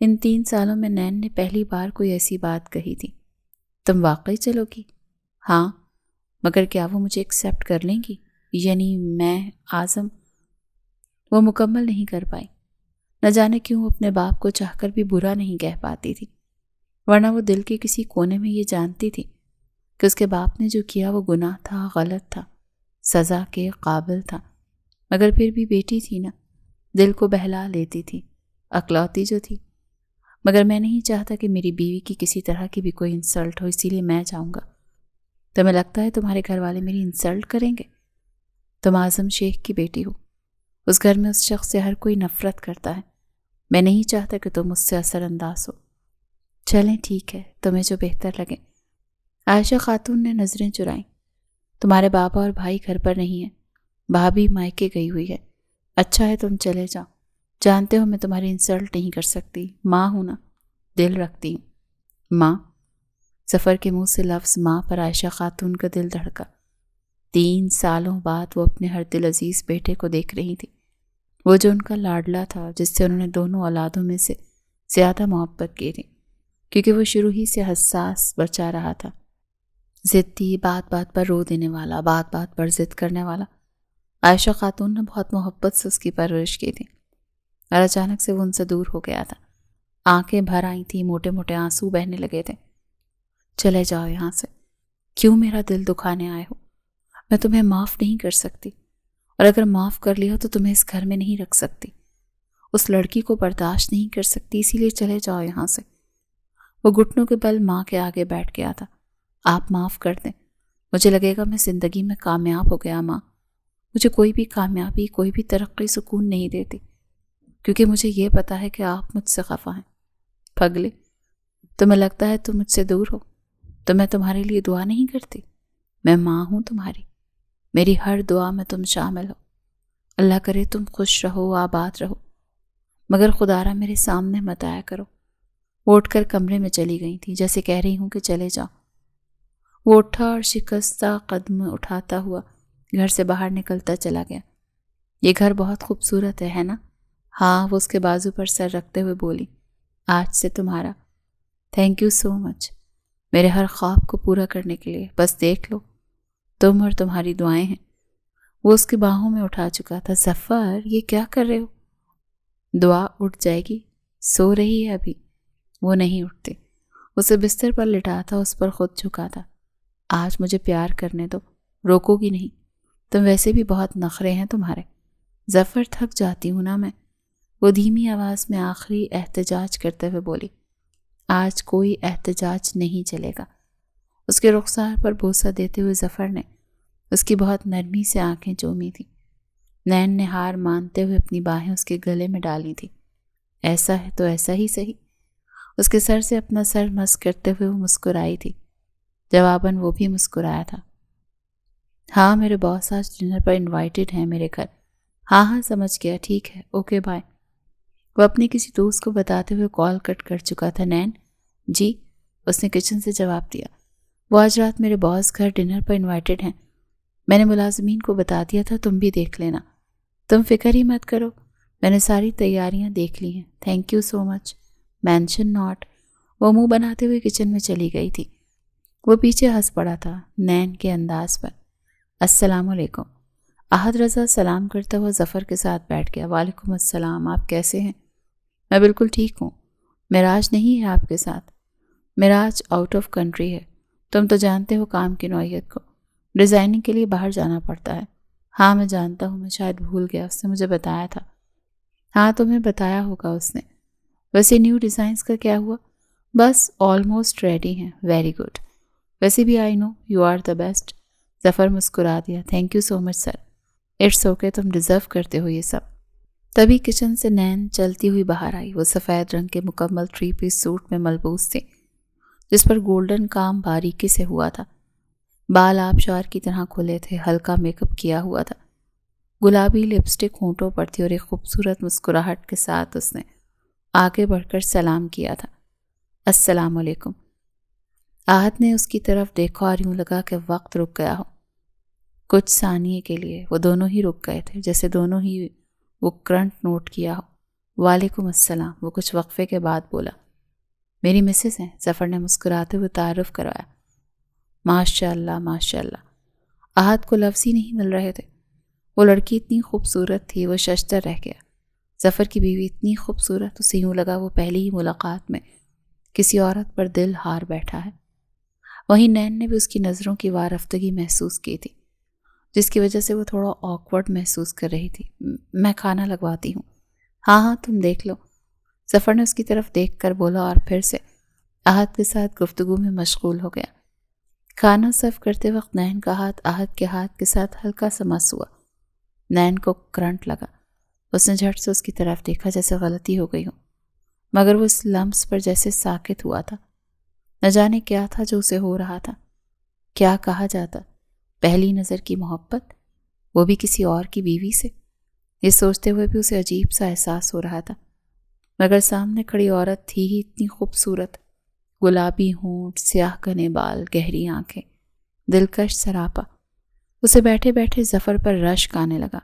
ان 3 سالوں میں نین نے پہلی بار کوئی ایسی بات کہی تھی۔ تم واقعی چلو گی؟ ہاں، مگر کیا وہ مجھے ایکسیپٹ کر لیں گی؟ یعنی میں اعظم؟ وہ مکمل نہیں کر پائی۔ نہ جانے کیوں اپنے باپ کو چاہ کر بھی برا نہیں کہہ پاتی تھی، ورنہ وہ دل کے کسی کونے میں یہ جانتی تھی کہ اس کے باپ نے جو کیا وہ گناہ تھا، غلط تھا، سزا کے قابل تھا، مگر پھر بھی بیٹی تھی نا، دل کو بہلا لیتی تھی، اکلوتی جو تھی۔ مگر میں نہیں چاہتا کہ میری بیوی کی کسی طرح کی بھی کوئی انسلٹ ہو، اسی لیے میں جاؤں گا۔ تمہیں لگتا ہے تمہارے گھر والے میری انسلٹ کریں گے؟ تم اعظم شیخ کی بیٹی ہو، اس گھر میں اس شخص سے ہر کوئی نفرت کرتا ہے۔ میں نہیں چاہتا کہ تم اس سے اثر انداز ہو۔ چلیں ٹھیک ہے، تمہیں جو بہتر لگے۔ عائشہ خاتون نے نظریں چرائیں۔ تمہارے بابا اور بھائی گھر پر نہیں ہیں، بھابھی مائکے گئی ہوئی ہے، اچھا ہے تم چلے جاؤ، جانتے ہو میں تمہاری انسلٹ نہیں کر سکتی، ماں ہوں نا، دل رکھتی ہوں۔ ماں؟ ظفر کے منہ سے لفظ ماں پر عائشہ خاتون کا دل دھڑکا۔ 3 سالوں بعد وہ اپنے ہر دل عزیز بیٹے کو دیکھ رہی تھی، وہ جو ان کا لاڈلا تھا، جس سے انہوں نے دونوں اولادوں میں سے زیادہ محبت کی تھی، کیونکہ وہ شروع ہی سے حساس بچہ رہا تھا، ضدی، بات بات پر رو دینے والا، بات بات پر ضد کرنے والا۔ عائشہ خاتون نے بہت محبت سے اس کی پرورش کی تھی، اور اچانک سے وہ ان سے دور ہو گیا تھا۔ آنکھیں بھر آئی تھیں، موٹے موٹے آنسو بہنے لگے تھے۔ چلے جاؤ یہاں سے، کیوں میرا دل دکھانے آئے ہو؟ میں تمہیں معاف نہیں کر سکتی، اور اگر معاف کر لیا تو تمہیں اس گھر میں نہیں رکھ سکتی، اس لڑکی کو برداشت نہیں کر سکتی، اسی لیے چلے جاؤ یہاں سے۔ وہ گھٹنوں کے بل ماں کے آگے بیٹھ گیا تھا۔ آپ معاف کر دیں، مجھے لگے گا میں زندگی میں کامیاب ہو گیا ماں۔ مجھے کوئی بھی کامیابی، کوئی بھی ترقی سکون نہیں دیتی، کیونکہ مجھے یہ پتا ہے کہ آپ مجھ سے خفا ہیں۔ پگلے، تمہیں لگتا ہے تم مجھ سے دور ہو تو میں تمہارے لیے دعا نہیں کرتی؟ میں ماں ہوں تمہاری، میری ہر دعا میں تم شامل ہو۔ اللہ کرے تم خوش رہو، آباد رہو، مگر خدا را میرے سامنے مت آیا کرو۔ وہ اٹھ کر کمرے میں چلی گئی تھی، جیسے کہہ رہی ہوں کہ چلے جاؤ۔ وہ اٹھا اور شکستہ قدم اٹھاتا ہوا گھر سے باہر نکلتا چلا گیا۔ یہ گھر بہت خوبصورت ہے نا؟ ہاں، وہ اس کے بازو پر سر رکھتے ہوئے بولی۔ آج سے تمہارا۔ تھینک یو سو مچ، میرے ہر خواب کو پورا کرنے کے لیے۔ بس دیکھ لو، تم اور تمہاری دعائیں ہیں۔ وہ اس کی باہوں میں اٹھا چکا تھا۔ ظفر، یہ کیا کر رہے ہو؟ دعا اٹھ جائے گی، سو رہی ہے ابھی۔ وہ نہیں اٹھتی۔ اسے بستر پر لٹا تھا، اس پر خود جھکا تھا۔ آج مجھے پیار کرنے دو، روکو گی نہیں؟ تم ویسے بھی بہت نخرے ہیں تمہارے۔ ظفر، تھک جاتی ہوں نا میں، وہ دھیمی آواز میں آخری احتجاج کرتے ہوئے بولی۔ آج کوئی احتجاج نہیں چلے گا۔ اس کے رخسار پر بوسہ دیتے ہوئے ظفر نے اس کی بہت نرمی سے آنکھیں چومی تھیں۔ نین نے ہار مانتے ہوئے اپنی باہیں اس کے گلے میں ڈالی تھی۔ ایسا ہے تو ایسا ہی صحیح۔ اس کے سر سے اپنا سر مس کرتے ہوئے وہ مسکرائی تھی۔ جواباً وہ بھی مسکرایا تھا۔ ہاں، میرے باس آج ڈنر پر انوائٹڈ ہیں میرے گھر۔ ہاں سمجھ گیا، ٹھیک ہے، اوکے بائے۔ وہ اپنے کسی دوست کو بتاتے ہوئے کال کٹ کر چکا تھا۔ نین؟ جی، اس نے کچن سے جواب دیا۔ وہ آج رات میرے باس گھر ڈنر پر انوائٹڈ ہیں، میں نے ملازمین کو بتا دیا تھا، تم بھی دیکھ لینا۔ تم فکر ہی مت کرو، میں نے ساری تیاریاں دیکھ لی ہیں۔ Thank you so much, mention not. وہ منہ بناتے ہوئے کچن میں چلی گئی تھی۔ وہ پیچھے ہنس پڑا تھا نین کے انداز پر۔ السلام علیکم۔ احد رضا سلام کرتا ہوا ظفر کے ساتھ بیٹھ گیا۔ وعلیکم السلام، آپ کیسے ہیں؟ میں بالکل ٹھیک ہوں۔ معراج نہیں ہے آپ کے ساتھ؟ معراج آؤٹ آف کنٹری ہے، تم تو جانتے ہو کام کی نوعیت کو، ڈیزائننگ کے لیے باہر جانا پڑتا ہے۔ ہاں میں جانتا ہوں، میں شاید بھول گیا، اس نے مجھے بتایا تھا۔ ہاں تمہیں بتایا ہوگا اس نے۔ ویسے نیو ڈیزائنز کا کیا ہوا؟ بس آلموسٹ ریڈی ہیں۔ Very good. ویسے بھی I know you are the best. Zafar مسکرا دیا۔ Thank you so much sir, it's okay, تم ڈیزرو کرتے ہو یہ سب۔ تبھی کچن سے نین چلتی ہوئی باہر آئی۔ وہ سفید رنگ کے مکمل 3 پیس سوٹ میں ملبوس تھی، جس پر گولڈن کام باریکی سے ہوا تھا۔ بال آبشار کی طرح کھلے تھے، ہلکا میک اپ کیا ہوا تھا، گلابی لپسٹک ہونٹوں پر تھی، اور ایک خوبصورت مسکراہٹ کے ساتھ اس نے آگے بڑھ کر سلام کیا تھا۔ السلام علیکم۔ آہت نے اس کی طرف دیکھا اور یوں لگا کہ وقت رک گیا ہو۔ کچھ ثانیے کے لیے وہ دونوں ہی رک گئے تھے، جیسے دونوں ہی وہ کرنٹ نوٹ کیا ہو۔ وعلیکم السلام، وہ کچھ وقفے کے بعد بولا۔ میری مسز ہیں، ظفر نے مسکراتے ہوئے تعارف کروایا۔ ماشاء اللہ ماشاء اللہ۔ آہت کو لفظ ہی نہیں مل رہے تھے، وہ لڑکی اتنی خوبصورت تھی، وہ ششدر رہ گیا۔ ظفر کی بیوی اتنی خوبصورت، اسے یوں لگا وہ پہلی ہی ملاقات میں کسی عورت پر دل ہار بیٹھا ہے۔ وہیں نین نے بھی اس کی نظروں کی وارفتگی محسوس کی تھی، جس کی وجہ سے وہ تھوڑا آکورڈ محسوس کر رہی تھی۔ میں کھانا لگواتی ہوں۔ ہاں تم دیکھ لو، ظفر نے اس کی طرف دیکھ کر بولا، اور پھر سے آہت کے ساتھ گفتگو میں مشغول ہو گیا۔ کھانا سرو کرتے وقت نین کا ہاتھ آہت کے ہاتھ کے ساتھ ہلکا سا مس ہوا۔ نین کو کرنٹ لگا۔ اس نے جھٹ سے اس کی طرف دیکھا، جیسے غلطی ہو گئی ہو، مگر وہ اس لمس پر جیسے ساکت ہوا تھا۔ نہ جانے کیا تھا جو اسے ہو رہا تھا۔ کیا کہا جاتا، پہلی نظر کی محبت، وہ بھی کسی اور کی بیوی سے۔ یہ سوچتے ہوئے بھی اسے عجیب سا احساس ہو رہا تھا، مگر سامنے کھڑی عورت تھی ہی اتنی خوبصورت، گلابی ہونٹ، سیاہ گھنے بال، گہری آنکھیں، دلکش سراپا۔ اسے بیٹھے بیٹھے ظفر پر رشک آنے لگا۔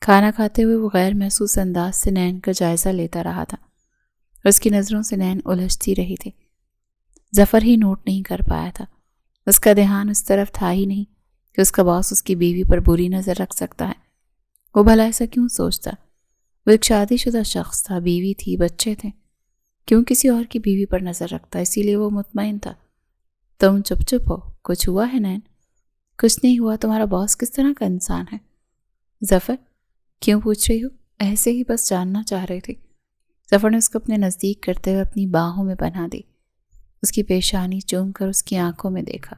کھانا کھاتے ہوئے وہ غیر محسوس انداز سے نین کا جائزہ لیتا رہا تھا، اس کی نظروں سے نین الجھتی رہی تھی۔ ظفر ہی نوٹ نہیں کر پایا تھا، اس کا دھیان اس طرف تھا ہی نہیں کہ اس کا باس اس کی بیوی پر بری نظر رکھ سکتا ہے۔ وہ بھلا ایسا کیوں سوچتا؟ وہ ایک شادی شدہ شخص تھا، بیوی تھی، بچے تھے، کیوں کسی اور کی بیوی پر نظر رکھتا؟ اسی لیے وہ مطمئن تھا۔ تم چپ چپ ہو، کچھ ہوا ہے نین؟ کچھ نہیں ہوا، تمہارا باس کس طرح کا انسان ہے؟ ظفر، کیوں پوچھ رہی ہو؟ ایسے ہی بس جاننا چاہ رہی تھی۔ ظفر نے اس کو اپنے نزدیک کرتے ہوئے اپنی باہوں میں پناہ دی، اس کی پیشانی چوم کر اس کی آنکھوں میں دیکھا۔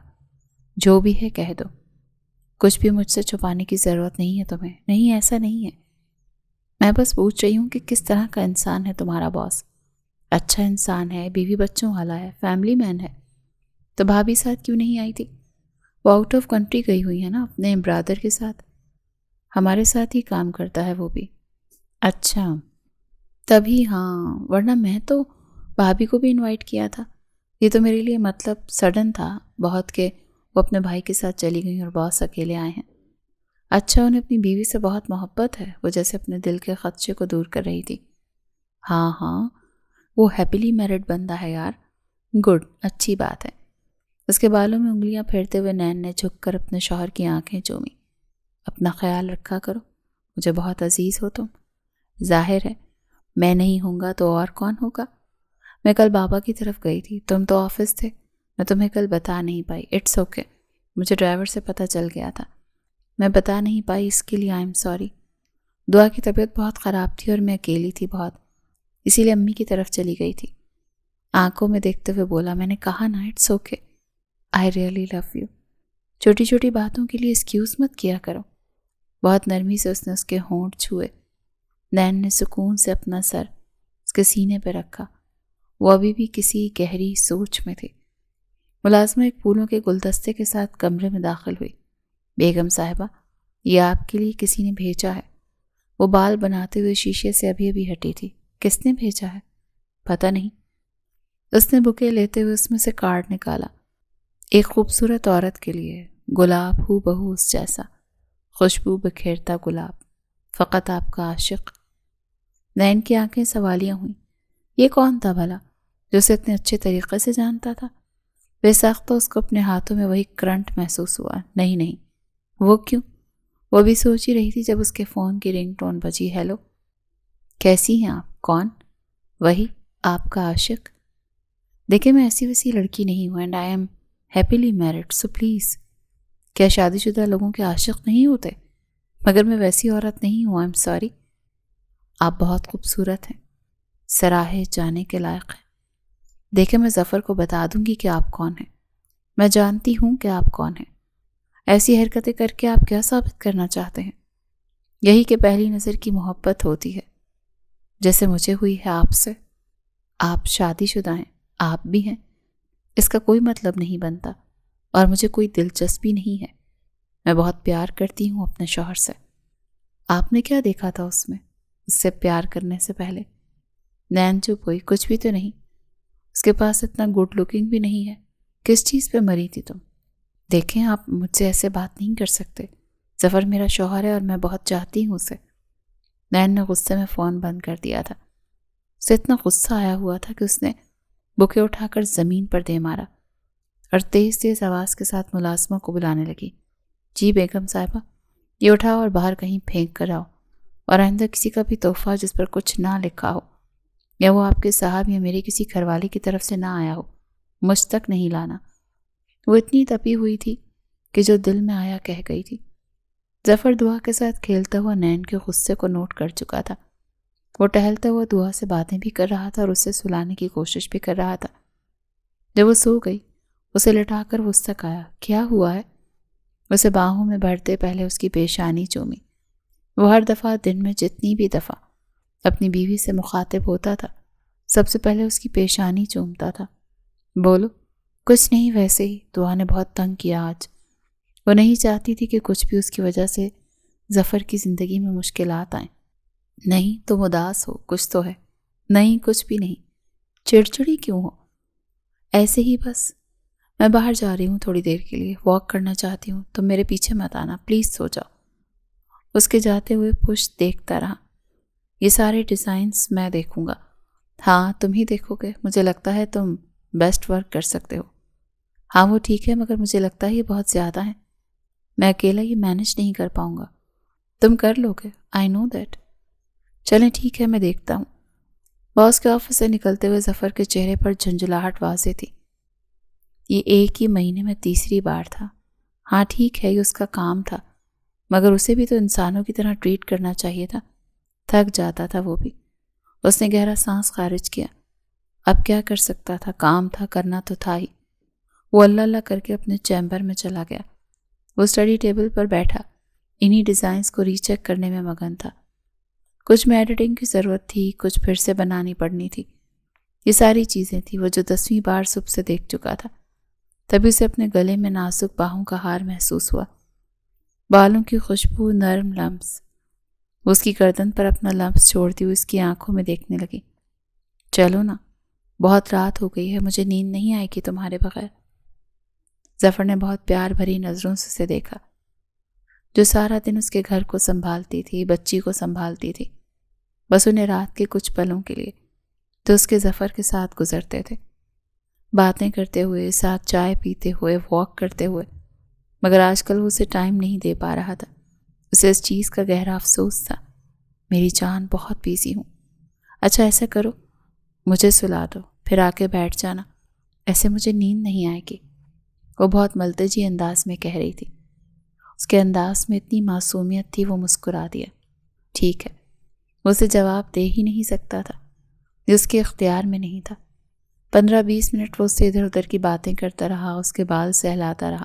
جو بھی ہے کہہ دو، کچھ بھی مجھ سے چھپانے کی ضرورت نہیں ہے تمہیں۔ نہیں، ایسا نہیں ہے، میں بس پوچھ رہی ہوں کہ کس طرح کا انسان ہے تمہارا باس؟ اچھا انسان ہے، بیوی بچوں والا ہے، فیملی مین ہے۔ تو بھابھی ساتھ کیوں نہیں آئی تھی؟ وہ آؤٹ آف کنٹری گئی ہوئی ہے نا، اپنے برادر کے ساتھ۔ ہمارے ساتھ ہی کام کرتا ہے وہ بھی۔ اچھا، تبھی ہاں، ورنہ میں تو بھابھی کو بھی انوائٹ کیا تھا۔ یہ تو میرے لیے مطلب سڈن تھا بہت کہ وہ اپنے بھائی کے ساتھ چلی گئیں اور باس اکیلے آئے ہیں۔ اچھا، انہیں اپنی بیوی سے بہت محبت ہے، وہ جیسے اپنے دل کے خدشے کو دور کر رہی تھی۔ ہاں ہاں، وہ ہیپیلی میرڈ بندہ ہے یار۔ گڈ، اچھی بات ہے۔ اس کے بالوں میں انگلیاں پھیرتے ہوئے نین نے جھک کر اپنے شوہر کی آنکھیں چومی۔ اپنا خیال رکھا کرو، مجھے بہت عزیز ہو تم۔ ظاہر ہے، میں نہیں ہوں گا تو اور کون ہوگا؟ میں کل بابا کی طرف گئی تھی، تم تو آفس تھے، میں تمہیں کل بتا نہیں پائی۔ اٹس اوکے، مجھے ڈرائیور سے پتہ چل گیا تھا، میں بتا نہیں پائی، اس کے لیے آئی ایم سوری۔ دعا کی طبیعت بہت خراب تھی اور میں اکیلی تھی بہت، اسی لیے امی کی طرف چلی گئی تھی۔ آنکھوں میں دیکھتے ہوئے بولا، میں نے کہا نا it's okay, I really love you. چھوٹی چھوٹی باتوں کے لیے ایکسکیوز مت کیا کرو۔ بہت نرمی سے اس نے اس کے ہونٹ چھوئے۔ نین نے سکون سے اپنا سر اس کے سینے پہ رکھا، وہ ابھی بھی کسی گہری سوچ میں تھی۔ ملازمہ ایک پھولوں کے گلدستے کے ساتھ کمرے میں داخل ہوئی۔ بیگم صاحبہ، یہ آپ کے لیے کسی نے بھیجا ہے۔ وہ بال بناتے ہوئے شیشے سے ابھی ابھی ہٹی تھی۔ کس نے بھیجا ہے؟ پتہ نہیں۔ اس نے بکے لیتے ہوئے اس میں سے کارڈ نکالا۔ ایک خوبصورت عورت کے لیے، گلاب ہو بہو اس جیسا، خوشبو بکھیرتا گلاب، فقط آپ کا عاشق۔ نین کی آنکھیں سوالیہ ہوئیں۔ یہ کون تھا بھلا جو اسے اتنے اچھے طریقے سے جانتا تھا؟ بے ساختہ اس کو اپنے ہاتھوں میں وہی کرنٹ محسوس ہوا۔ نہیں نہیں، وہ کیوں؟ وہ بھی سوچ ہی رہی تھی جب اس کے فون کی رنگ ٹون بجی۔ ہیلو، کیسی ہیں آپ؟ کون؟ وہی، آپ کا عاشق۔ دیکھیں، میں ایسی ویسی لڑکی نہیں ہوں، and I am happily married, so please. کیا شادی شدہ لوگوں کے عاشق نہیں ہوتے؟ مگر میں ویسی عورت نہیں ہوں، آئی ایم سوری۔ آپ بہت خوبصورت ہیں، سراہے جانے کے لائق ہیں۔ دیکھیں، میں ظفر کو بتا دوں گی کہ آپ کون ہیں۔ میں جانتی ہوں کہ آپ کون ہیں۔ ایسی حرکتیں کر کے آپ کیا ثابت کرنا چاہتے ہیں؟ یہی کہ پہلی نظر کی محبت ہوتی ہے، جیسے مجھے ہوئی ہے آپ سے۔ آپ شادی شدہ ہیں، آپ بھی ہیں، اس کا کوئی مطلب نہیں بنتا، اور مجھے کوئی دلچسپی نہیں ہے۔ میں بہت پیار کرتی ہوں اپنے شوہر سے۔ آپ نے کیا دیکھا تھا اس میں، اس سے پیار کرنے سے پہلے؟ نین چپ ہوئی۔ کچھ بھی تو نہیں، اس کے پاس اتنا گڈ لکنگ بھی نہیں ہے۔ کس چیز پہ مری تھی تم؟ دیکھیں، آپ مجھ سے ایسے بات نہیں کر سکتے۔ ظفر میرا شوہر ہے اور میں بہت چاہتی ہوں اسے۔ نین نے غصے میں فون بند کر دیا تھا۔ اسے اتنا غصہ آیا ہوا تھا کہ اس نے بکے اٹھا کر زمین پر دے مارا اور تیز تیز آواز کے ساتھ ملازمہ کو بلانے لگی۔ جی بیگم صاحبہ، یہ اٹھاؤ اور باہر کہیں پھینک کر آؤ، اور آئندہ کسی کا بھی تحفہ جس پر کچھ نہ لکھا ہو، یا وہ آپ کے صاحب یا میرے کسی گھر والے کی طرف سے نہ آیا ہو، مجھ تک نہیں لانا۔ وہ اتنی تپی ہوئی تھی کہ جو دل میں آیا کہہ گئی تھی۔ ظفر دعا کے ساتھ کھیلتا ہوا نین کے غصے کو نوٹ کر چکا تھا۔ وہ ٹہلتا ہوا دعا سے باتیں بھی کر رہا تھا اور اسے سلانے کی کوشش بھی کر رہا تھا۔ جب وہ سو گئی، اسے لٹا کر وسط آیا۔ کیا ہوا ہے؟ اسے باہوں میں بھرتے پہلے اس کی پیشانی چومی۔ وہ ہر دفعہ دن میں جتنی بھی دفعہ اپنی بیوی سے مخاطب ہوتا تھا، سب سے پہلے اس کی پیشانی چومتا تھا۔ بولو۔ کچھ نہیں، ویسے ہی دعا نے بہت تنگ کیا آج۔ وہ نہیں چاہتی تھی کہ کچھ بھی اس کی وجہ سے ظفر کی زندگی میں مشکلات آئیں۔ نہیں تم اداس ہو، کچھ تو ہے۔ نہیں کچھ بھی نہیں، چڑچڑی کیوں ہو؟ ایسے ہی بس، میں باہر جا رہی ہوں تھوڑی دیر کے لیے، واک کرنا چاہتی ہوں، تم میرے پیچھے مت آنا پلیز، سو جاؤ۔ اس کے جاتے ہوئے پشت دیکھتا رہا۔ یہ سارے ڈیزائنز میں دیکھوں گا۔ ہاں تم ہی دیکھو گے، مجھے لگتا ہے تم بیسٹ ورک کر سکتے ہو۔ ہاں وہ ٹھیک ہے، مگر مجھے لگتا ہے یہ بہت زیادہ ہے، میں اکیلا یہ مینج نہیں کر پاؤں گا۔ تم کر لو گے، آئی نو دیٹ۔ چلیں ٹھیک ہے، میں دیکھتا ہوں۔ باس کے آفس سے نکلتے ہوئے ظفر کے چہرے پر جھنجھلاہٹ واضح تھی۔ یہ ایک ہی مہینے میں تیسری بار تھا۔ ہاں ٹھیک ہے، یہ اس کا کام تھا، مگر اسے بھی تو انسانوں کی طرح ٹریٹ کرنا چاہیے تھا۔ تھک جاتا تھا وہ بھی۔ اس نے گہرا سانس خارج کیا۔ اب کیا کر سکتا تھا، کام تھا، کرنا تو تھا ہی۔ وہ اللہ اللہ کر کے اپنے چیمبر میں چلا گیا۔ وہ اسٹڈی ٹیبل پر بیٹھا انہی ڈیزائنز کو ری چیک کرنے میں مگن تھا۔ کچھ میں ایڈیٹنگ کی ضرورت تھی، کچھ پھر سے بنانی پڑنی تھی۔ یہ ساری چیزیں تھیں وہ جو 10ویں بار صبح سے دیکھ چکا تھا۔ تبھی اسے اپنے گلے میں نازک باہوں کا ہار محسوس ہوا، بالوں کی خوشبو، نرم لمس۔ وہ اس کی گردن پر اپنا لمس چھوڑتی ہوئی اس کی آنکھوں میں دیکھنے لگی۔ چلو نا، بہت رات ہو گئی ہے، مجھے نیند نہیں آئے گی تمہارے بغیر۔ ظفر نے بہت پیار بھری نظروں سے اسے دیکھا، جو سارا دن اس کے گھر کو سنبھالتی تھی، بچی کو سنبھالتی تھی، بس انہیں رات کے کچھ پلوں کے لیے تو اس کے ظفر کے ساتھ گزرتے تھے، باتیں کرتے ہوئے، ساتھ چائے پیتے ہوئے، واک کرتے ہوئے۔ مگر آج کل وہ اسے ٹائم نہیں دے پا رہا تھا۔ اسے اس چیز کا گہرا افسوس تھا۔ میری جان، بہت بیزی ہوں۔ اچھا ایسا کرو، مجھے سلا دو، پھر آ کے بیٹھ جانا، ایسے مجھے نیند نہیں آئے گی۔ وہ بہت ملتجی انداز میں کہہ رہی تھی۔ اس کے انداز میں اتنی معصومیت تھی، وہ مسکرا دیا۔ ٹھیک ہے۔ وہ اسے جواب دے ہی نہیں سکتا تھا، یہ اس کے اختیار میں نہیں تھا۔ 15-20 منٹ وہ اس سے ادھر ادھر کی باتیں کرتا رہا، اس کے بال سہلاتا رہا،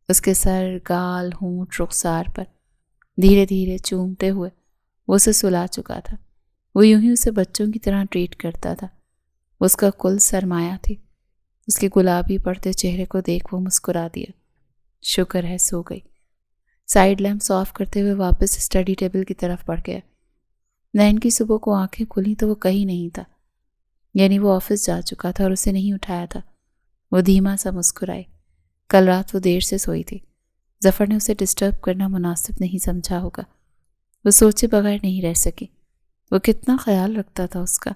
اس کے سر، گال، ہونٹ، رخسار پر دھیرے دھیرے چومتے ہوئے وہ اسے سلا چکا تھا۔ وہ یوں ہی اسے بچوں کی طرح ٹریٹ کرتا تھا۔ اس کا کل سرمایہ تھی۔ اس کے گلابی پڑتے چہرے کو دیکھ وہ مسکرا دیا۔ شکر ہے سو گئی۔ سائیڈ لیمپس آف کرتے ہوئے واپس اسٹڈی ٹیبل کی طرف بڑھ گیا۔ نین کی صبح کو آنکھیں کھلی تو وہ کہیں نہیں تھا، یعنی وہ آفس جا چکا تھا اور اسے نہیں اٹھایا تھا۔ وہ دھیما سا مسکرائی۔ کل رات وہ دیر سے سوئی تھی۔ ظفر نے اسے ڈسٹرب کرنا مناسب نہیں سمجھا ہوگا۔ وہ سوچے بغیر نہیں رہ سکی۔ وہ کتنا خیال رکھتا تھا اس کا۔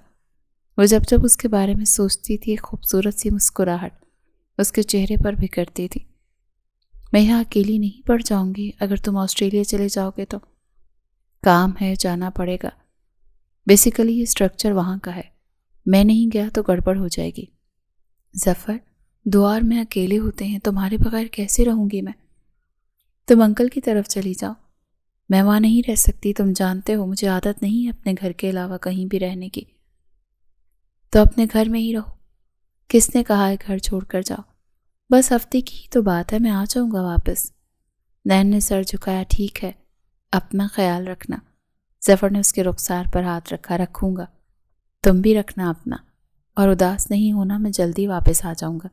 وہ جب جب اس کے بارے میں سوچتی تھی، ایک خوبصورت سی مسکراہٹ اس کے چہرے پر بکھرتی تھی۔ میں یہاں اکیلی نہیں پڑ جاؤں گی اگر تم آسٹریلیا چلے جاؤ گے تو؟ کام ہے، جانا پڑے گا۔ بیسیکلی یہ اسٹرکچر وہاں کا ہے، میں نہیں گیا تو گڑبڑ ہو جائے گی۔ ظفر، دوار میں اکیلے ہوتے ہیں، تمہارے بغیر کیسے رہوں گی میں؟ تم انکل کی طرف چلی جاؤ، میں وہاں نہیں رہ سکتی، تم جانتے ہو مجھے عادت نہیں ہے اپنے گھر کے علاوہ کہیں بھی رہنے کی۔ تو اپنے گھر میں ہی رہو۔ کس نے کہا ہے گھر چھوڑ کر جاؤ؟ بس ہفتے کی ہی تو بات ہے، میں آ جاؤں گا واپس۔ نین نے سر جھکایا۔ ٹھیک ہے، اپنا خیال رکھنا۔ ظفر نے اس کے رخسار پر ہاتھ رکھا۔ رکھوں گا، تم بھی رکھنا اپنا، اور اداس نہیں ہونا، میں جلدی واپس آ جاؤں گا۔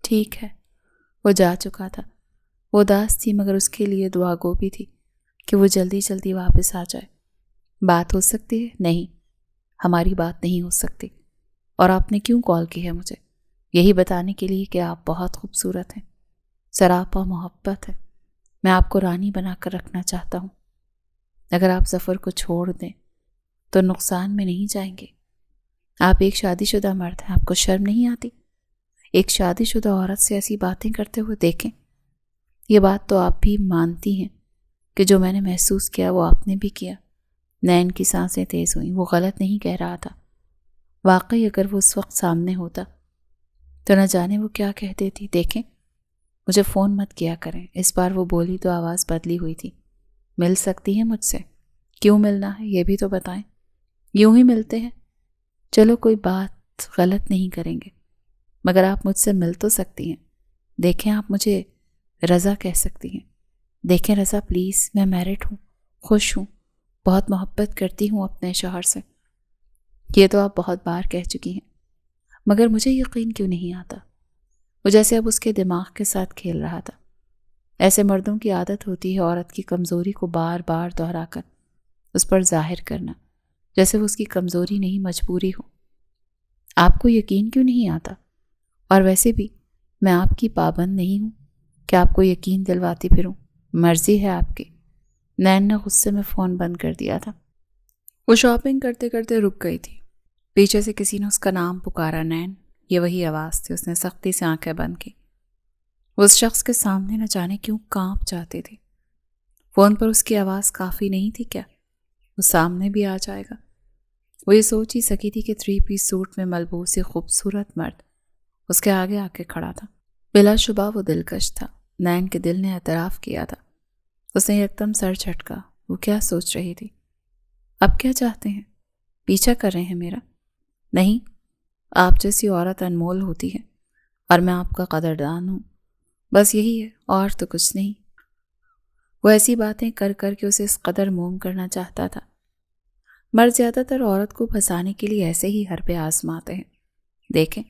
ٹھیک ہے۔ وہ جا چکا تھا۔ وہ اداس تھی، مگر اس کے لیے دعا گو بھی تھی کہ وہ جلدی جلدی واپس آ جائے۔ بات ہو سکتی ہے؟ نہیں، ہماری بات نہیں ہو سکتی۔ اور آپ نے کیوں کال کی ہے مجھے؟ یہی بتانے کے لیے کہ آپ بہت خوبصورت ہیں، سراپا محبت ہے، میں آپ کو رانی بنا کر رکھنا چاہتا ہوں۔ اگر آپ ظفر کو چھوڑ دیں تو نقصان میں نہیں جائیں گے۔ آپ ایک شادی شدہ مرد ہیں، آپ کو شرم نہیں آتی؟ ایک شادی شدہ عورت سے ایسی باتیں کرتے ہوئے دیکھیں۔ یہ بات تو آپ بھی مانتی ہیں کہ جو میں نے محسوس کیا وہ آپ نے بھی کیا۔ نین کی سانسیں تیز ہوئیں۔ وہ غلط نہیں کہہ رہا تھا۔ واقعی اگر وہ اس وقت سامنے ہوتا تو نہ جانے وہ کیا کہہ دیتی۔ دیکھیں، مجھے فون مت کیا کریں۔ اس بار وہ بولی تو آواز بدلی ہوئی تھی۔ مل سکتی ہیں مجھ سے؟ کیوں ملنا ہے یہ بھی تو بتائیں۔ یوں ہی ملتے ہیں، چلو کوئی بات غلط نہیں کریں گے، مگر آپ مجھ سے مل تو سکتی ہیں۔ دیکھیں، آپ مجھے رضا کہہ سکتی ہیں۔ دیکھیں رضا پلیز، میں میرڈ ہوں، خوش ہوں، بہت محبت کرتی ہوں اپنے شوہر سے۔ یہ تو آپ بہت بار کہہ چکی ہیں، مگر مجھے یقین کیوں نہیں آتا؟ وہ جیسے اب اس کے دماغ کے ساتھ کھیل رہا تھا۔ ایسے مردوں کی عادت ہوتی ہے عورت کی کمزوری کو بار بار دہرا کر اس پر ظاہر کرنا جیسے وہ اس کی کمزوری نہیں مجبوری ہو۔ آپ کو یقین کیوں نہیں آتا؟ اور ویسے بھی میں آپ کی پابند نہیں ہوں کہ آپ کو یقین دلواتی پھروں، مرضی ہے آپ کی۔ نین نے غصے میں فون بند کر دیا تھا۔ وہ شاپنگ کرتے کرتے رک گئی تھی۔ پیچھے سے کسی نے اس کا نام پکارا، نین۔ یہ وہی آواز تھی۔ اس نے سختی سے آنکھیں بند کی۔ وہ اس شخص کے سامنے نہ جانے کیوں کانپ جاتی تھی۔ فون پر اس کی آواز کافی نہیں تھی کیا؟ وہ سامنے بھی آ جائے گا۔ وہ یہ سوچ ہی سکی تھی کہ 3 پیس سوٹ میں ملبوس ایک خوبصورت مرد اس کے آگے آ کے کھڑا تھا۔ بلا شبہ وہ دلکش تھا۔ نین کے دل نے اعتراف کیا تھا۔ اس نے یکدم سر جھٹکا۔ وہ کیا سوچ رہی تھی؟ اب کیا چاہتے ہیں؟ پیچھا کر رہے ہیں میرا؟ نہیں، آپ جیسی عورت انمول ہوتی ہے اور میں آپ کا قدردان ہوں، بس یہی ہے، اور تو کچھ نہیں۔ وہ ایسی باتیں کر کر کے اسے اس قدر موم کرنا چاہتا تھا۔ مرد زیادہ تر عورت کو پھنسانے کے لیے ایسے ہی حربے آزماتے ہیں۔ دیکھیں،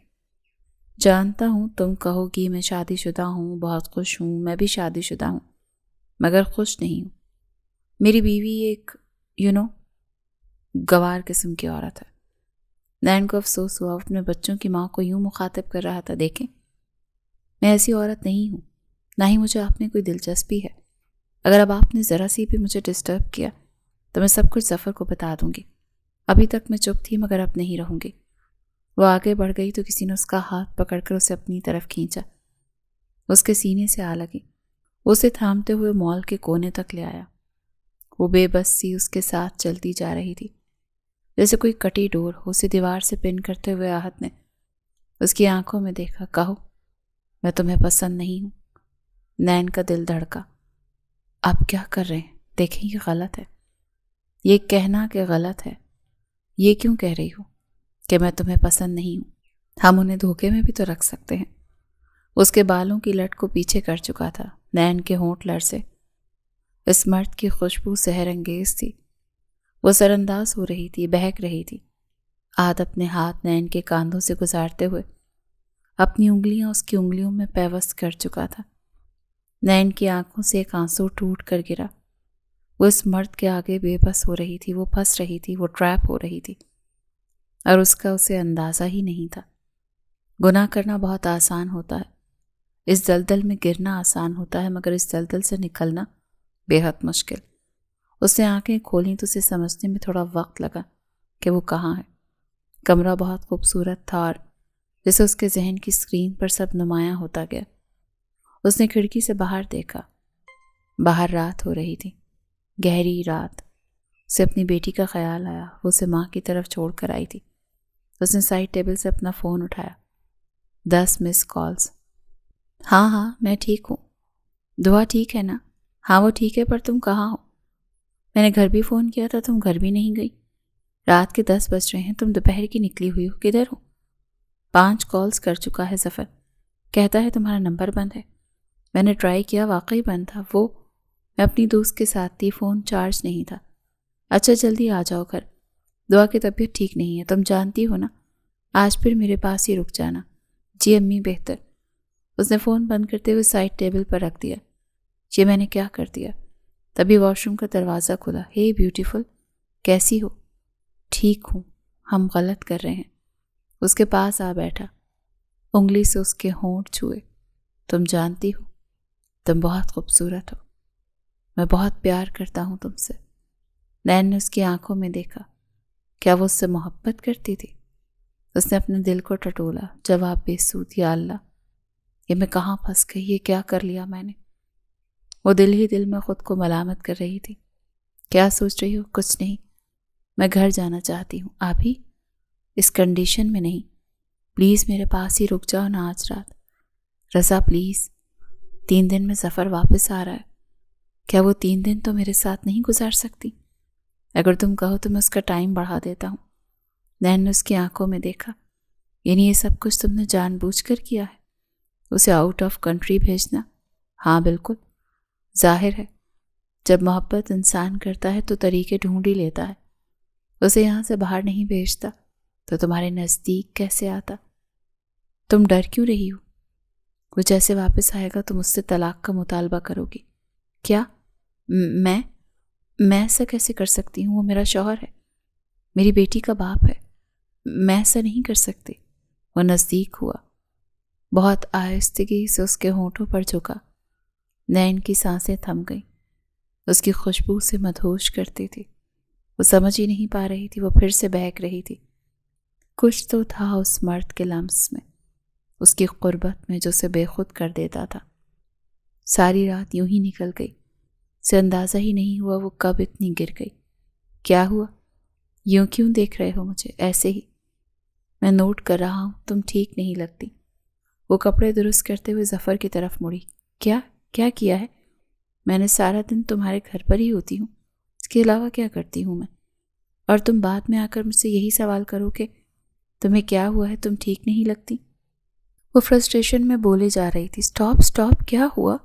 جانتا ہوں تم کہو گی میں شادی شدہ ہوں، بہت خوش ہوں، میں بھی شادی شدہ ہوں، مگر خوش نہیں ہوں۔ میری بیوی ایک گوار قسم کی عورت ہے۔ نین کو افسوس ہوا، اپنے بچوں کی ماں کو یوں مخاطب کر رہا تھا۔ دیکھیں، میں ایسی عورت نہیں ہوں، نہ ہی مجھے آپ میں کوئی دلچسپی ہے۔ اگر اب آپ نے ذرا سی بھی مجھے ڈسٹرب کیا تو میں سب کچھ ظفر کو بتا دوں گی۔ ابھی تک میں چپ تھی مگر اب نہیں رہوں گی۔ وہ آگے بڑھ گئی تو کسی نے اس کا ہاتھ پکڑ کر اسے اپنی طرف کھینچا۔ اس کے سینے سے آ لگی۔ اسے تھامتے ہوئے مال کے کونے تک لے آیا۔ وہ بے بس سی اس کے ساتھ چلتی جا رہی تھی، جیسے کوئی کٹی ڈور ہو۔ اسے دیوار سے پن کرتے ہوئے آہت نے اس کی آنکھوں میں دیکھا۔ کہو، میں تمہیں پسند نہیں ہوں۔ نین کا دل دھڑکا۔ آپ کیا کر رہے ہیں؟ دیکھیں، یہ غلط ہے۔ یہ کہنا کہ غلط ہے۔ یہ کیوں کہہ رہی ہو کہ میں تمہیں پسند نہیں ہوں؟ ہم انہیں دھوکے میں بھی تو رکھ سکتے ہیں۔ اس کے بالوں کی لٹ کو پیچھے کر چکا تھا۔ نین کے ہونٹ لرزے۔ اس مرد کی خوشبو سحر انگیز تھی۔ وہ سر انداز ہو رہی تھی، بہک رہی تھی۔ آد اپنے ہاتھ نین کے کاندھوں سے گزارتے ہوئے اپنی انگلیاں اس کی انگلیوں میں پیوست کر چکا تھا۔ نین کی آنکھوں سے ایک آنسو ٹوٹ کر گرا۔ وہ اس مرد کے آگے بے بس ہو رہی تھی۔ وہ پھنس رہی تھی، وہ ٹریپ ہو رہی تھی، اور اس کا اسے اندازہ ہی نہیں تھا۔ گناہ کرنا بہت آسان ہوتا ہے، اس دلدل میں گرنا آسان ہوتا ہے، مگر اس دلدل سے نکلنا بے حد مشکل۔ اس نے آنکھیں کھولیں تو اسے سمجھنے میں تھوڑا وقت لگا کہ وہ کہاں ہے۔ کمرہ بہت خوبصورت تھا اور جیسے اس کے ذہن کی اسکرین پر سب نمایاں ہوتا گیا۔ اس نے کھڑکی سے باہر دیکھا۔ باہر رات ہو رہی تھی، گہری رات۔ اسے اپنی بیٹی کا خیال آیا۔ وہ اسے ماں کی طرف چھوڑ کر آئی تھی۔ اس نے سائڈ ٹیبل سے اپنا فون اٹھایا۔ 10 مس کالز۔ ہاں میں ٹھیک ہوں۔ دعا ٹھیک ہے نا؟ ہاں وہ ٹھیک ہے، پر تم کہاں ہو؟ میں نے گھر بھی فون کیا تھا، تم گھر بھی نہیں گئی۔ رات کے 10 بج رہے ہیں، تم دوپہر کی نکلی ہوئی ہو، کدھر ہو؟ 5 کالز کر چکا ہے ظفر، کہتا ہے تمہارا نمبر بند ہے۔ میں نے ٹرائی کیا، واقعی بند تھا۔ وہ میں اپنی دوست کے ساتھ تھی، فون چارج نہیں تھا۔ اچھا جلدی آ جاؤ گھر، دعا کی طبیعت ٹھیک نہیں ہے، تم جانتی ہو نا، آج پھر میرے پاس ہی رک جانا۔ جی امی بہتر۔ اس نے فون بند کرتے ہوئے سائڈ ٹیبل پر رکھ دیا۔ یہ میں نے کیا کر دیا؟ تبھی واش روم کا دروازہ کھلا۔ ہے بیوٹیفل، کیسی ہو؟ ٹھیک ہوں، ہم غلط کر رہے ہیں۔ اس کے پاس آ بیٹھا، انگلی سے اس کے ہونٹ چھوئے۔ تم جانتی ہو تم بہت خوبصورت ہو، میں بہت پیار کرتا ہوں تم سے۔ نین نے اس کی آنکھوں میں دیکھا۔ کیا وہ اس سے محبت کرتی تھی؟ اس نے اپنے دل کو ٹٹولا۔ جواب بے سود۔ یا اللہ، یہ میں کہاں پھنس گئی، یہ کیا کر لیا میں نے؟ وہ دل ہی دل میں خود کو ملامت کر رہی تھی۔ کیا سوچ رہی ہو؟ کچھ نہیں، میں گھر جانا چاہتی ہوں۔ ابھی اس کنڈیشن میں نہیں، پلیز میرے پاس ہی رک جاؤ نا آج رات۔ رضا پلیز، 3 دن میں ظفر واپس آ رہا ہے، کیا وہ 3 دن تو میرے ساتھ نہیں گزار سکتی؟ اگر تم کہو تو میں اس کا ٹائم بڑھا دیتا ہوں۔ نین نے اس کی آنکھوں میں دیکھا۔ یعنی یہ سب کچھ تم نے جان بوجھ کر کیا ہے؟ اسے آؤٹ آف کنٹری بھیجنا؟ ہاں بالکل۔ ظاہر ہے جب محبت انسان کرتا ہے تو طریقے ڈھونڈ ہی لیتا ہے۔ اسے یہاں سے باہر نہیں بھیجتا تو تمہارے نزدیک کیسے آتا؟ تم ڈر کیوں رہی ہو؟ وہ جیسے واپس آئے گا تم اس سے طلاق کا مطالبہ کرو گی۔ کیا؟ میں؟ میں ایسا کیسے کر سکتی ہوں؟ وہ میرا شوہر ہے، میری بیٹی کا باپ ہے، میں ایسا نہیں کر سکتی۔ وہ نزدیک ہوا، بہت آہستگی سے اس کے ہونٹوں پر جھکا۔ نین کی سانسیں تھم گئیں، اس کی خوشبو سے مدہوش کرتی تھی۔ وہ سمجھ ہی نہیں پا رہی تھی، وہ پھر سے بہک رہی تھی۔ کچھ تو تھا اس مرد کے لمس میں، اس کی قربت میں، جو اسے بے خود کر دیتا تھا۔ ساری رات یوں ہی نکل گئی، اسے اندازہ ہی نہیں ہوا وہ کب اتنی گر گئی۔ کیا ہوا؟ یوں کیوں دیکھ رہے ہو مجھے؟ ایسے ہی، میں نوٹ کر رہا ہوں، تم ٹھیک نہیں لگتی۔ وہ کپڑے درست کرتے ہوئے ظفر کی طرف مڑی۔ کیا کیا ہے؟ میں نے سارا دن تمہارے گھر پر ہی ہوتی ہوں، اس کے علاوہ کیا کرتی ہوں میں؟ اور تم بعد میں آ کر مجھ سے یہی سوال کرو کہ تمہیں کیا ہوا ہے، تم ٹھیک نہیں لگتی؟ وہ فرسٹریشن میں بولے جا رہی تھی۔ سٹاپ، کیا ہوا؟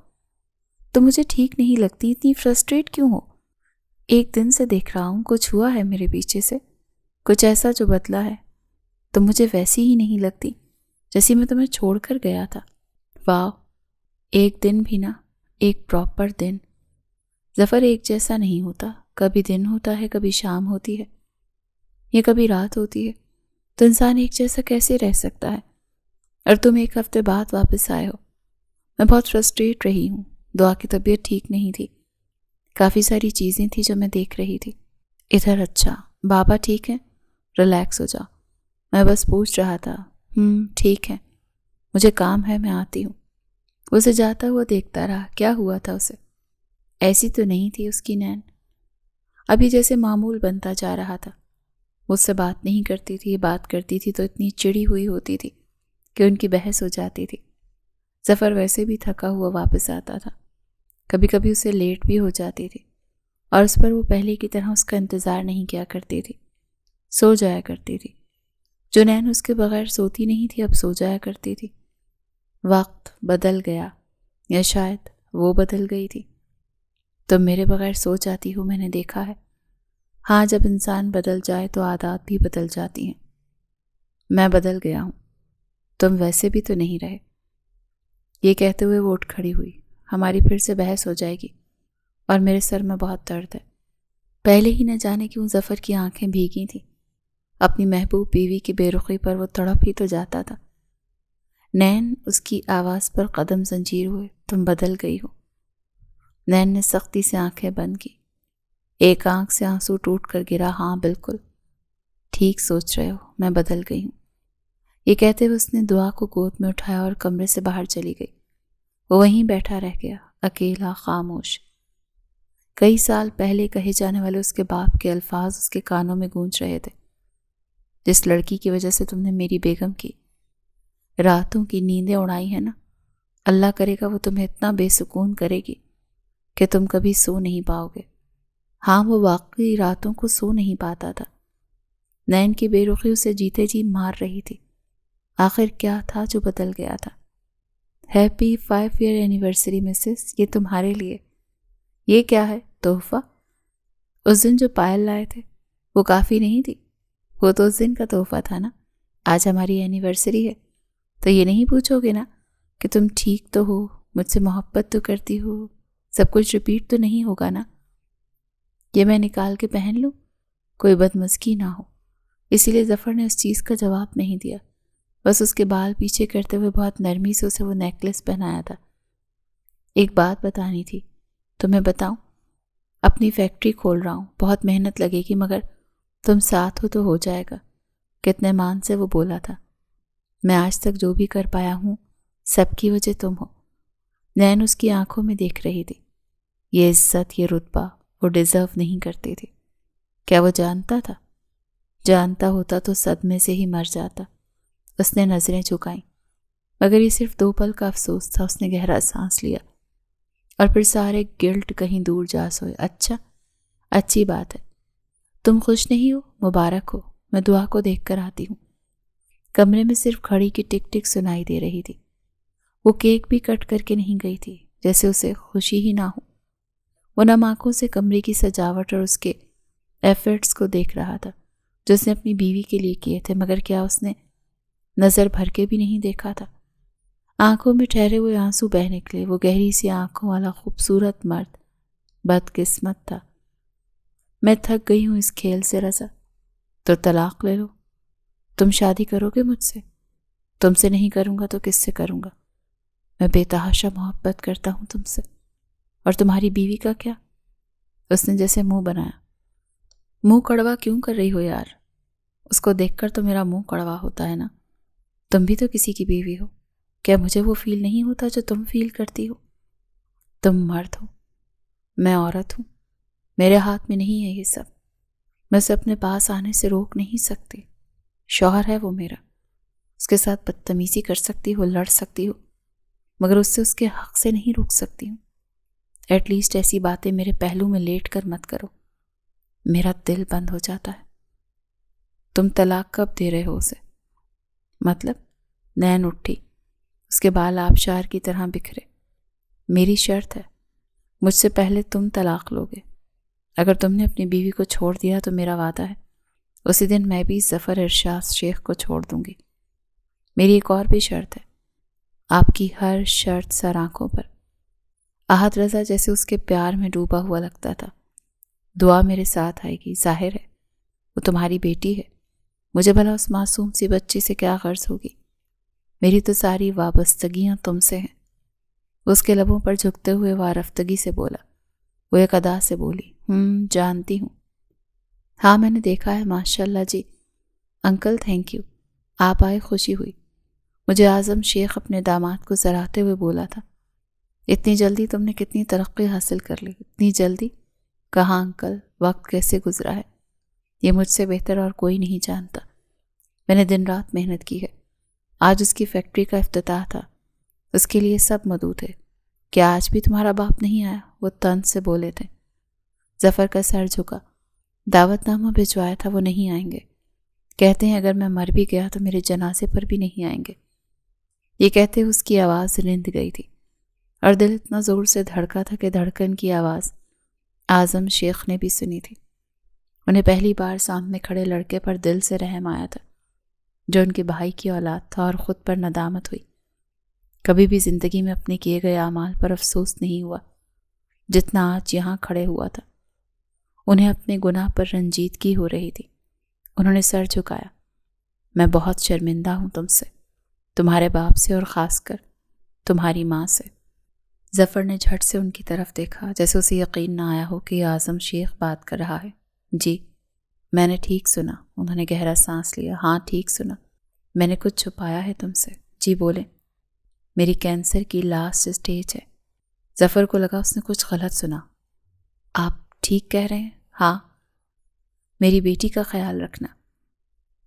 تم مجھے ٹھیک نہیں لگتی، اتنی فرسٹریٹ کیوں ہو؟ ایک دن سے دیکھ رہا ہوں، کچھ ہوا ہے میرے پیچھے سے، کچھ ایسا جو بدلا ہے۔ تم مجھے ویسی ہی نہیں لگتی جیسی میں تمہیں چھوڑ کر گیا تھا۔ واو، ایک دن بھی نہ، ایک پراپر دن۔ ظفر ایک جیسا نہیں ہوتا، کبھی دن ہوتا ہے، کبھی شام ہوتی ہے، یا کبھی رات ہوتی ہے، تو انسان ایک جیسا کیسے رہ سکتا ہے؟ اور تم ایک ہفتے بعد واپس آئے ہو۔ میں بہت فرسٹریٹ رہی ہوں، دعا کی طبیعت ٹھیک نہیں تھی، کافی ساری چیزیں تھیں جو میں دیکھ رہی تھی۔ ادھر اچھا، بابا ٹھیک ہے؟ ریلیکس ہو جا، میں بس پوچھ رہا تھا۔ ٹھیک ہے، مجھے کام ہے، میں آتی ہوں۔ اسے جاتا ہوا دیکھتا رہا۔ کیا ہوا تھا اسے؟ ایسی تو نہیں تھی اس کی نین، ابھی جیسے معمول بنتا جا رہا تھا۔ مجھ سے بات نہیں کرتی تھی، بات کرتی تھی تو اتنی چڑی ہوئی ہوتی تھی کہ ان کی بحث ہو جاتی تھی۔ ظفر ویسے بھی تھکا ہوا واپس آتا تھا، کبھی کبھی اسے لیٹ بھی ہو جاتی تھی، اور اس پر وہ پہلے کی طرح اس کا انتظار نہیں کیا کرتی تھی، سو جایا کرتی تھی۔ جو نین اس کے بغیر سوتی نہیں تھی، اب سو جایا کرتی تھی۔ وقت بدل گیا، یا شاید وہ بدل گئی تھی۔ تم میرے بغیر سو جاتی ہو، میں نے دیکھا ہے۔ ہاں، جب انسان بدل جائے تو عادات بھی بدل جاتی ہیں۔ میں بدل گیا ہوں، تم ویسے بھی تو نہیں رہے۔ یہ کہتے ہوئے وہ اٹھ کھڑی ہوئی۔ ہماری پھر سے بحث ہو جائے گی، اور میرے سر میں بہت درد ہے۔ پہلے ہی نہ جانے کیوں ظفر کی آنکھیں بھیگی تھیں۔ اپنی محبوب بیوی کی بے رخی پر وہ تڑپ ہی تو جاتا تھا۔ نین اس کی آواز پر قدم زنجیر ہوئے۔ تم بدل گئی ہو۔ نین نے سختی سے آنکھیں بند کی، ایک آنکھ سے آنسو ٹوٹ کر گرا۔ ہاں بالکل ٹھیک سوچ رہے ہو، میں بدل گئی ہوں۔ یہ کہتے ہوئے اس نے دعا کو گود میں اٹھایا اور کمرے سے باہر چلی گئی۔ وہ وہیں بیٹھا رہ گیا، اکیلا، خاموش۔ کئی سال پہلے کہے جانے والے اس کے باپ کے الفاظ اس کے کانوں میں گونج رہے تھے۔ جس لڑکی کی وجہ سے تم نے میری بیگم کی راتوں کی نیندیں اڑائی ہیں نا، اللہ کرے گا وہ تمہیں اتنا بے سکون کرے گی کہ تم کبھی سو نہیں پاؤ گے۔ ہاں، وہ واقعی راتوں کو سو نہیں پاتا تھا۔ نین کی بے رخی اسے جیتے جی مار رہی تھی۔ آخر کیا تھا جو بدل گیا تھا؟ ہیپی 5 ایئر اینیورسری مسز، یہ تمہارے لیے۔ یہ کیا ہے؟ تحفہ؟ اس دن جو پائل لائے تھے وہ کافی نہیں تھی؟ وہ تو اس دن کا تحفہ تھا نا۔ آج ہماری اینیورسری ہے تو یہ نہیں پوچھو گے نا کہ تم ٹھیک تو ہو، مجھ سے محبت تو کرتی ہو، سب کچھ ریپیٹ تو نہیں ہوگا نا؟ یہ میں نکال کے پہن لوں، کوئی بدمزگی نہ ہو۔ اسی لیے ظفر نے اس چیز کا جواب نہیں دیا، بس اس کے بال پیچھے کرتے ہوئے بہت نرمی سے اسے وہ نیکلس پہنایا تھا۔ ایک بات بتانی تھی، تمہیں بتاؤں؟ اپنی فیکٹری کھول رہا ہوں، بہت محنت لگے گی، مگر تم ساتھ ہو تو ہو جائے گا۔ کتنے مان سے وہ بولا تھا۔ میں آج تک جو بھی کر پایا ہوں، سب کی وجہ تم ہو۔ نین اس کی آنکھوں میں دیکھ رہی تھی۔ یہ عزت، یہ رتبہ وہ ڈیزرو نہیں کرتی تھی۔ کیا وہ جانتا تھا؟ جانتا ہوتا تو صدمے سے ہی مر جاتا۔ اس نے نظریں جھکائیں، مگر یہ صرف 2 پل کا افسوس تھا۔ اس نے گہرا سانس لیا اور پھر سارے گلٹ کہیں دور جا سوئے۔ اچھا، اچھی بات ہے۔ تم خوش نہیں ہو؟ مبارک ہو، میں دعا کو دیکھ کر آتی ہوں۔ کمرے میں صرف گھڑی کی ٹک ٹک سنائی دے رہی تھی۔ وہ کیک بھی کٹ کر کے نہیں گئی تھی، جیسے اسے خوشی ہی نہ ہو۔ وہ نم آنکھوں سے کمرے کی سجاوٹ اور اس کے ایفرٹس کو دیکھ رہا تھا جو اس نے اپنی بیوی کے لیے کیے تھے، مگر کیا اس نے نظر بھر کے بھی نہیں دیکھا تھا؟ آنکھوں میں ٹھہرے ہوئے آنسو بہہ نکلے۔ وہ گہری سی آنکھوں والا خوبصورت مرد بد قسمت تھا میں تھک گئی ہوں اس کھیل سے رضا، تو طلاق لے لو۔ تم شادی کرو گے مجھ سے؟ تم سے نہیں کروں گا تو کس سے کروں گا؟ میں بے تحاشا محبت کرتا ہوں تم سے۔ اور تمہاری بیوی کا کیا؟ اس نے جیسے منہ بنایا۔ منہ کڑوا کیوں کر رہی ہو یار؟ اس کو دیکھ کر تو میرا منہ کڑوا ہوتا ہے نا۔ تم بھی تو کسی کی بیوی ہو، کیا مجھے وہ فیل نہیں ہوتا جو تم فیل کرتی ہو؟ تم مرد ہو، میں عورت ہوں، میرے ہاتھ میں نہیں ہے یہ سب۔ میں اسے اپنے پاس آنے سے روک نہیں سکتی۔ شوہر ہے وہ میرا، اس کے ساتھ بدتمیزی کر سکتی ہو، لڑ سکتی ہو، مگر اس سے اس کے حق سے نہیں روک سکتی ہوں۔ ایٹ لیسٹ ایسی باتیں میرے پہلو میں لیٹ کر مت کرو، میرا دل بند ہو جاتا ہے۔ تم طلاق کب دے رہے ہو اسے؟ مطلب؟ نین اٹھی، اس کے بال آبشار کی طرح بکھرے۔ میری شرط ہے، مجھ سے پہلے تم طلاق لوگے۔ اگر تم نے اپنی بیوی کو چھوڑ دیا تو میرا وعدہ ہے اسی دن میں بھی ظفر ارشاد شیخ کو چھوڑ دوں گی۔ میری ایک اور بھی شرط ہے، آپ کی ہر شرط سر آنکھوں پر۔ احد رضا جیسے اس کے پیار میں ڈوبا ہوا لگتا تھا۔ دعا میرے ساتھ آئے گی، ظاہر ہے وہ تمہاری بیٹی ہے، مجھے بھلا اس معصوم سی بچی سے کیا غرض ہوگی؟ میری تو ساری وابستگیاں تم سے ہیں۔ اس کے لبوں پر جھکتے ہوئے وارفتگی سے بولا۔ وہ ایک ادا سے بولی، جانتی ہوں۔ ہاں میں نے دیکھا ہے، ماشاءاللہ جی۔ انکل تھینک یو، آپ آئے خوشی ہوئی۔ مجھے اعظم شیخ اپنے داماد کو ذراتے ہوئے بولا تھا، اتنی جلدی تم نے کتنی ترقی حاصل کر لی؟ اتنی جلدی؟ کہاں انکل، وقت کیسے گزرا ہے یہ مجھ سے بہتر اور کوئی نہیں جانتا۔ میں نے دن رات محنت کی ہے۔ آج اس کی فیکٹری کا افتتاح تھا، اس کے لیے سب مدعو تھے۔ کیا آج بھی تمہارا باپ نہیں آیا؟ وہ طنز سے بولے تھے۔ ظفر کا سر جھکا۔ دعوت نامہ بھجوایا تھا، وہ نہیں آئیں گے۔ کہتے ہیں اگر میں مر بھی گیا تو میرے جنازے پر بھی نہیں آئیں گے۔ یہ کہتے اس کی آواز رند گئی تھی اور دل اتنا زور سے دھڑکا تھا کہ دھڑکن کی آواز اعظم شیخ نے بھی سنی تھی۔ انہیں پہلی بار سامنے کھڑے لڑکے پر دل سے رحم آیا تھا جو ان کے بھائی کی اولاد تھا، اور خود پر ندامت ہوئی۔ کبھی بھی زندگی میں اپنے کیے گئے اعمال پر افسوس نہیں ہوا جتنا آج یہاں کھڑے ہوا تھا۔ انہیں اپنے گناہ پر رنجیدگی ہو رہی تھی۔ انہوں نے سر جھکایا۔ میں بہت شرمندہ ہوں تم سے، تمہارے باپ سے، اور خاص کر تمہاری ماں سے۔ ظفر نے جھٹ سے ان کی طرف دیکھا جیسے اسے یقین نہ آیا ہو کہ اعظم شیخ بات کر رہا ہے۔ جی میں نے ٹھیک سنا۔ انہوں نے گہرا سانس لیا۔ ہاں ٹھیک سنا، میں نے کچھ چھپایا ہے تم سے؟ جی بولیں۔ میری کینسر کی لاسٹ سٹیج ہے۔ ظفر کو لگا اس نے کچھ غلط سنا۔ آپ ٹھیک کہہ رہے ہیں؟ ہاں۔ میری بیٹی کا خیال رکھنا،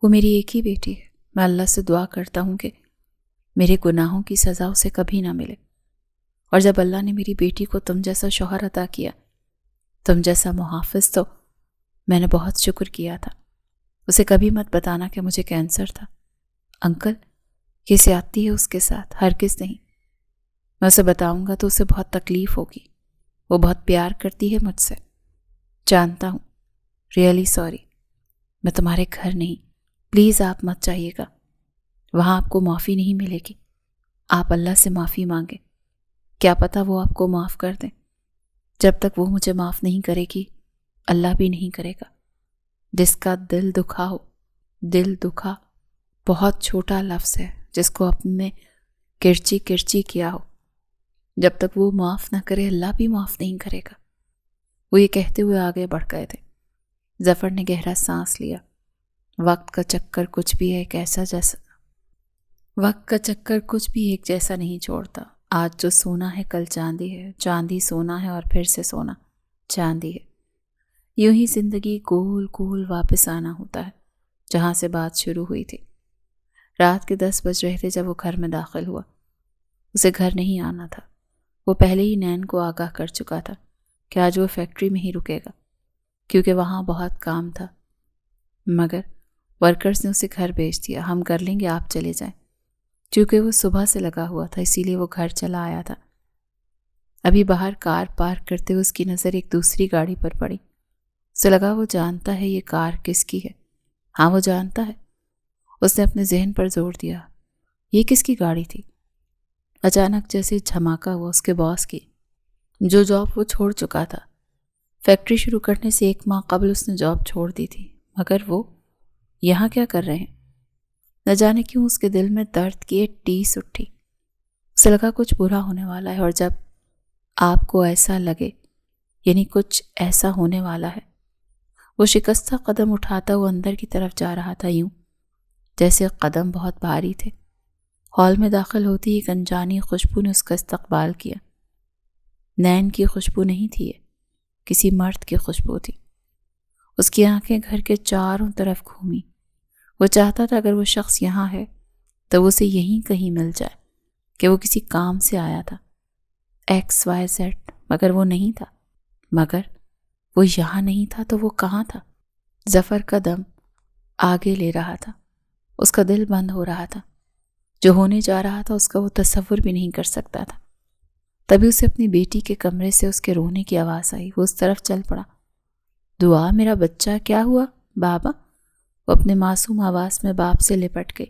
وہ میری ایک ہی بیٹی ہے۔ میں اللہ سے دعا کرتا ہوں کہ میرے گناہوں کی سزا اسے کبھی نہ ملے۔ اور جب اللہ نے میری بیٹی کو تم جیسا شوہر عطا کیا، تم جیسا محافظ، تو میں نے بہت شکر کیا تھا۔ اسے کبھی مت بتانا کہ مجھے کینسر تھا۔ انکل یہ زیادتی ہے اس کے ساتھ، ہرگز نہیں۔ میں اسے بتاؤں گا تو اسے بہت تکلیف ہوگی۔ وہ بہت پیار کرتی ہے مجھ سے، جانتا ہوں۔ ریئلی سوری، میں تمہارے گھر نہیں، پلیز آپ مت جائیے گا، وہاں آپ کو معافی نہیں ملے گی۔ آپ اللہ سے معافی مانگیں، کیا پتہ وہ آپ کو معاف کر دیں۔ جب تک وہ مجھے معاف نہیں کرے گی، اللہ بھی نہیں کرے گا۔ جس کا دل دکھا ہو، دل دکھا بہت چھوٹا لفظ ہے جس کو اپنے کرچی کرچی کیا ہو۔ جب تک وہ معاف نہ کرے، اللہ بھی معاف نہیں کرے گا۔ وہ یہ کہتے ہوئے آگے بڑھ گئے تھے۔ ظفر نے گہرا سانس لیا۔ وقت کا چکر کچھ بھی ایک جیسا نہیں چھوڑتا۔ آج جو سونا ہے کل چاندی ہے، چاندی سونا ہے اور پھر سے سونا چاندی ہے۔ یوں ہی زندگی گول گول واپس آنا ہوتا ہے جہاں سے بات شروع ہوئی تھی۔ رات کے 10 بج رہے تھے جب وہ گھر میں داخل ہوا۔ اسے گھر نہیں آنا تھا۔ وہ پہلے ہی نین کو آگاہ کر چکا تھا کہ آج وہ فیکٹری میں ہی رکے گا کیونکہ وہاں بہت کام تھا، مگر ورکرز نے اسے گھر بھیج دیا۔ ہم کر لیں گے، آپ چلے جائیں۔ چونکہ وہ صبح سے لگا ہوا تھا اسی لیے وہ گھر چلا آیا تھا۔ ابھی باہر کار پارک کرتے ہوئے اس کی نظر ایک دوسری گاڑی پر پڑی۔ اسے لگا وہ جانتا ہے یہ کار کس کی ہے۔ ہاں وہ جانتا ہے۔ اس نے اپنے ذہن پر زور دیا، یہ کس کی گاڑی تھی؟ اچانک جیسے جھماکا ہوا اس کے باس کی، جو جاب وہ چھوڑ چکا تھا۔ فیکٹری شروع کرنے سے 1 ماہ قبل اس نے جاب چھوڑ دی تھی، مگر وہ یہاں کیا کر رہے ہیں؟ نہ جانے کیوں اس کے دل میں درد کی ایک ٹیس اٹھی۔ اسے لگا کچھ برا ہونے والا ہے، اور جب آپ کو ایسا لگے یعنی کچھ ایسا ہونے والا ہے۔ وہ شکستہ قدم اٹھاتا وہ اندر کی طرف جا رہا تھا، یوں جیسے قدم بہت بھاری تھے۔ ہال میں داخل ہوتی ہی ایک انجانی خوشبو نے اس کا استقبال کیا۔ نین کی خوشبو نہیں تھی، یہ کسی مرد کی خوشبو تھی۔ اس کی آنکھیں گھر کے چاروں طرف گھومی۔ وہ چاہتا تھا اگر وہ شخص یہاں ہے تو اسے یہیں کہیں مل جائے کہ وہ کسی کام سے آیا تھا، XYZ، مگر وہ نہیں تھا۔ مگر وہ یہاں نہیں تھا تو وہ کہاں تھا؟ ظفر کا دم آگے لے رہا تھا، اس کا دل بند ہو رہا تھا۔ جو ہونے جا رہا تھا اس کا وہ تصور بھی نہیں کر سکتا تھا۔ تبھی اسے اپنی بیٹی کے کمرے سے اس کے رونے کی آواز آئی۔ وہ اس طرف چل پڑا۔ دعا، میرا بچہ، کیا ہوا بابا؟ وہ اپنے معصوم آواز میں باپ سے لپٹ گئی۔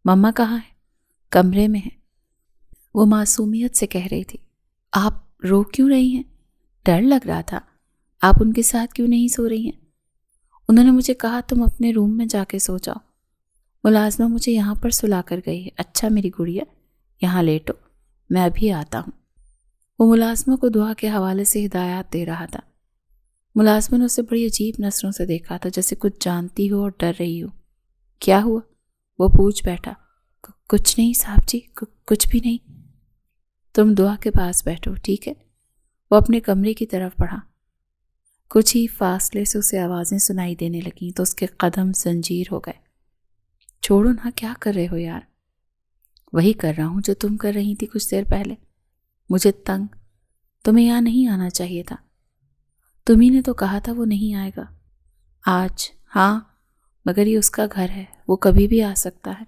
مما کہاں ہے؟ کمرے میں ہے، وہ معصومیت سے کہہ رہی تھی۔ آپ رو کیوں رہی ہیں؟ ڈر لگ رہا تھا۔ آپ ان کے ساتھ کیوں نہیں سو رہی ہیں؟ انہوں نے مجھے کہا تم اپنے روم میں جا کے سو جاؤ۔ ملازمہ مجھے یہاں پر سلا کر گئی ہے۔ اچھا میری گڑیا، یہاں لیٹو، میں ابھی آتا ہوں۔ وہ ملازمہ کو دعا کے حوالے سے ہدایات دے رہا تھا۔ ملازمہ نے اسے بڑی عجیب نظروں سے دیکھا تھا، جیسے کچھ جانتی ہو اور ڈر رہی ہو۔ کیا ہوا؟ وہ پوچھ بیٹھا۔ کچھ نہیں صاحب جی، کچھ بھی نہیں۔ تم دعا کے پاس بیٹھو، ٹھیک ہے؟ وہ اپنے کمرے کی طرف بڑھا۔ کچھ ہی فاصلے سے اسے آوازیں سنائی دینے لگیں تو اس کے قدم زنجیر ہو گئے۔ چھوڑو نا، کیا کر رہے ہو یار؟ وہی کر رہا ہوں جو تم کر رہی تھی کچھ دیر پہلے۔ مجھے تنگ، تمہیں یہاں نہیں آنا چاہیے تھا۔ تمہیں نے تو کہا تھا وہ نہیں آئے گا آج۔ ہاں، مگر یہ اس کا گھر ہے، وہ کبھی بھی آ سکتا ہے۔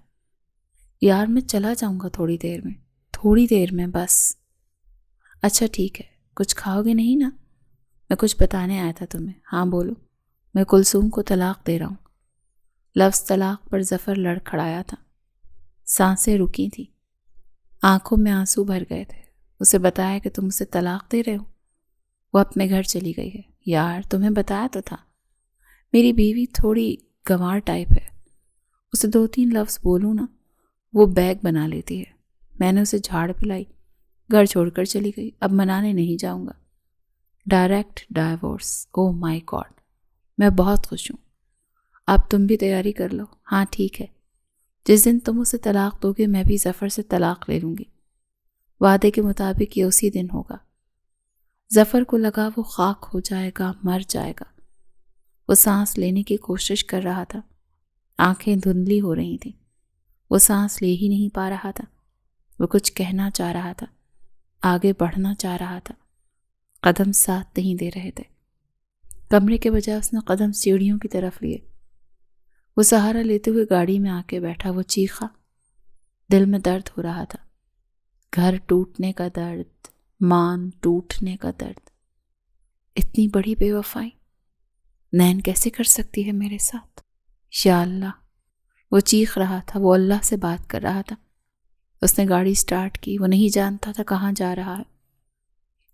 یار میں چلا جاؤں گا تھوڑی دیر میں بس۔ اچھا ٹھیک ہے، کچھ کھاؤ گے نہیں نا؟ میں کچھ بتانے آیا تھا تمہیں۔ ہاں بولو۔ میں کلثوم کو طلاق دے رہا ہوں۔ لفظ طلاق پر ظفر لڑکھڑایا تھا، سانسیں رکی تھیں، آنکھوں میں آنسو بھر گئے تھے۔ اسے بتایا کہ تم اسے طلاق دے رہے ہو؟ وہ اپنے گھر چلی گئی ہے۔ یار تمہیں بتایا تو تھا، میری بیوی تھوڑی گنوار ٹائپ ہے، اسے 2-3 لفظ بولوں نا وہ بیگ بنا لیتی ہے۔ میں نے اسے جھاڑ پلائی، گھر چھوڑ کر چلی گئی۔ اب منانے نہیں جاؤں گا۔ ڈائریکٹ ڈائیورس، او مائی گاڈ، میں بہت خوش ہوں۔ اب تم بھی تیاری کر لو۔ ہاں ٹھیک ہے، جس دن تم اسے طلاق دو گے میں بھی ظفر سے طلاق لے لوں گی۔ وعدے کے مطابق یہ اسی دن ہوگا۔ ظفر کو لگا وہ خاک ہو جائے گا، مر جائے گا۔ وہ سانس لینے کی کوشش کر رہا تھا، آنکھیں دھندلی ہو رہی تھیں۔ وہ سانس لے ہی نہیں پا رہا تھا۔ وہ کچھ کہنا چاہ رہا تھا، آگے بڑھنا چاہ رہا تھا، قدم ساتھ نہیں دے رہے تھے۔ کمرے کے بجائے اس نے قدم سیڑھیوں کی طرف لیے۔ وہ سہارا لیتے ہوئے گاڑی میں آ کے بیٹھا۔ وہ چیخا، دل میں درد ہو رہا تھا، گھر ٹوٹنے کا درد، مان ٹوٹنے کا درد۔ اتنی بڑی بے وفائی نین کیسے کر سکتی ہے میرے ساتھ؟ یا اللہ، وہ چیخ رہا تھا، وہ اللہ سے بات کر رہا تھا۔ اس نے گاڑی سٹارٹ کی۔ وہ نہیں جانتا تھا کہاں جا رہا ہے۔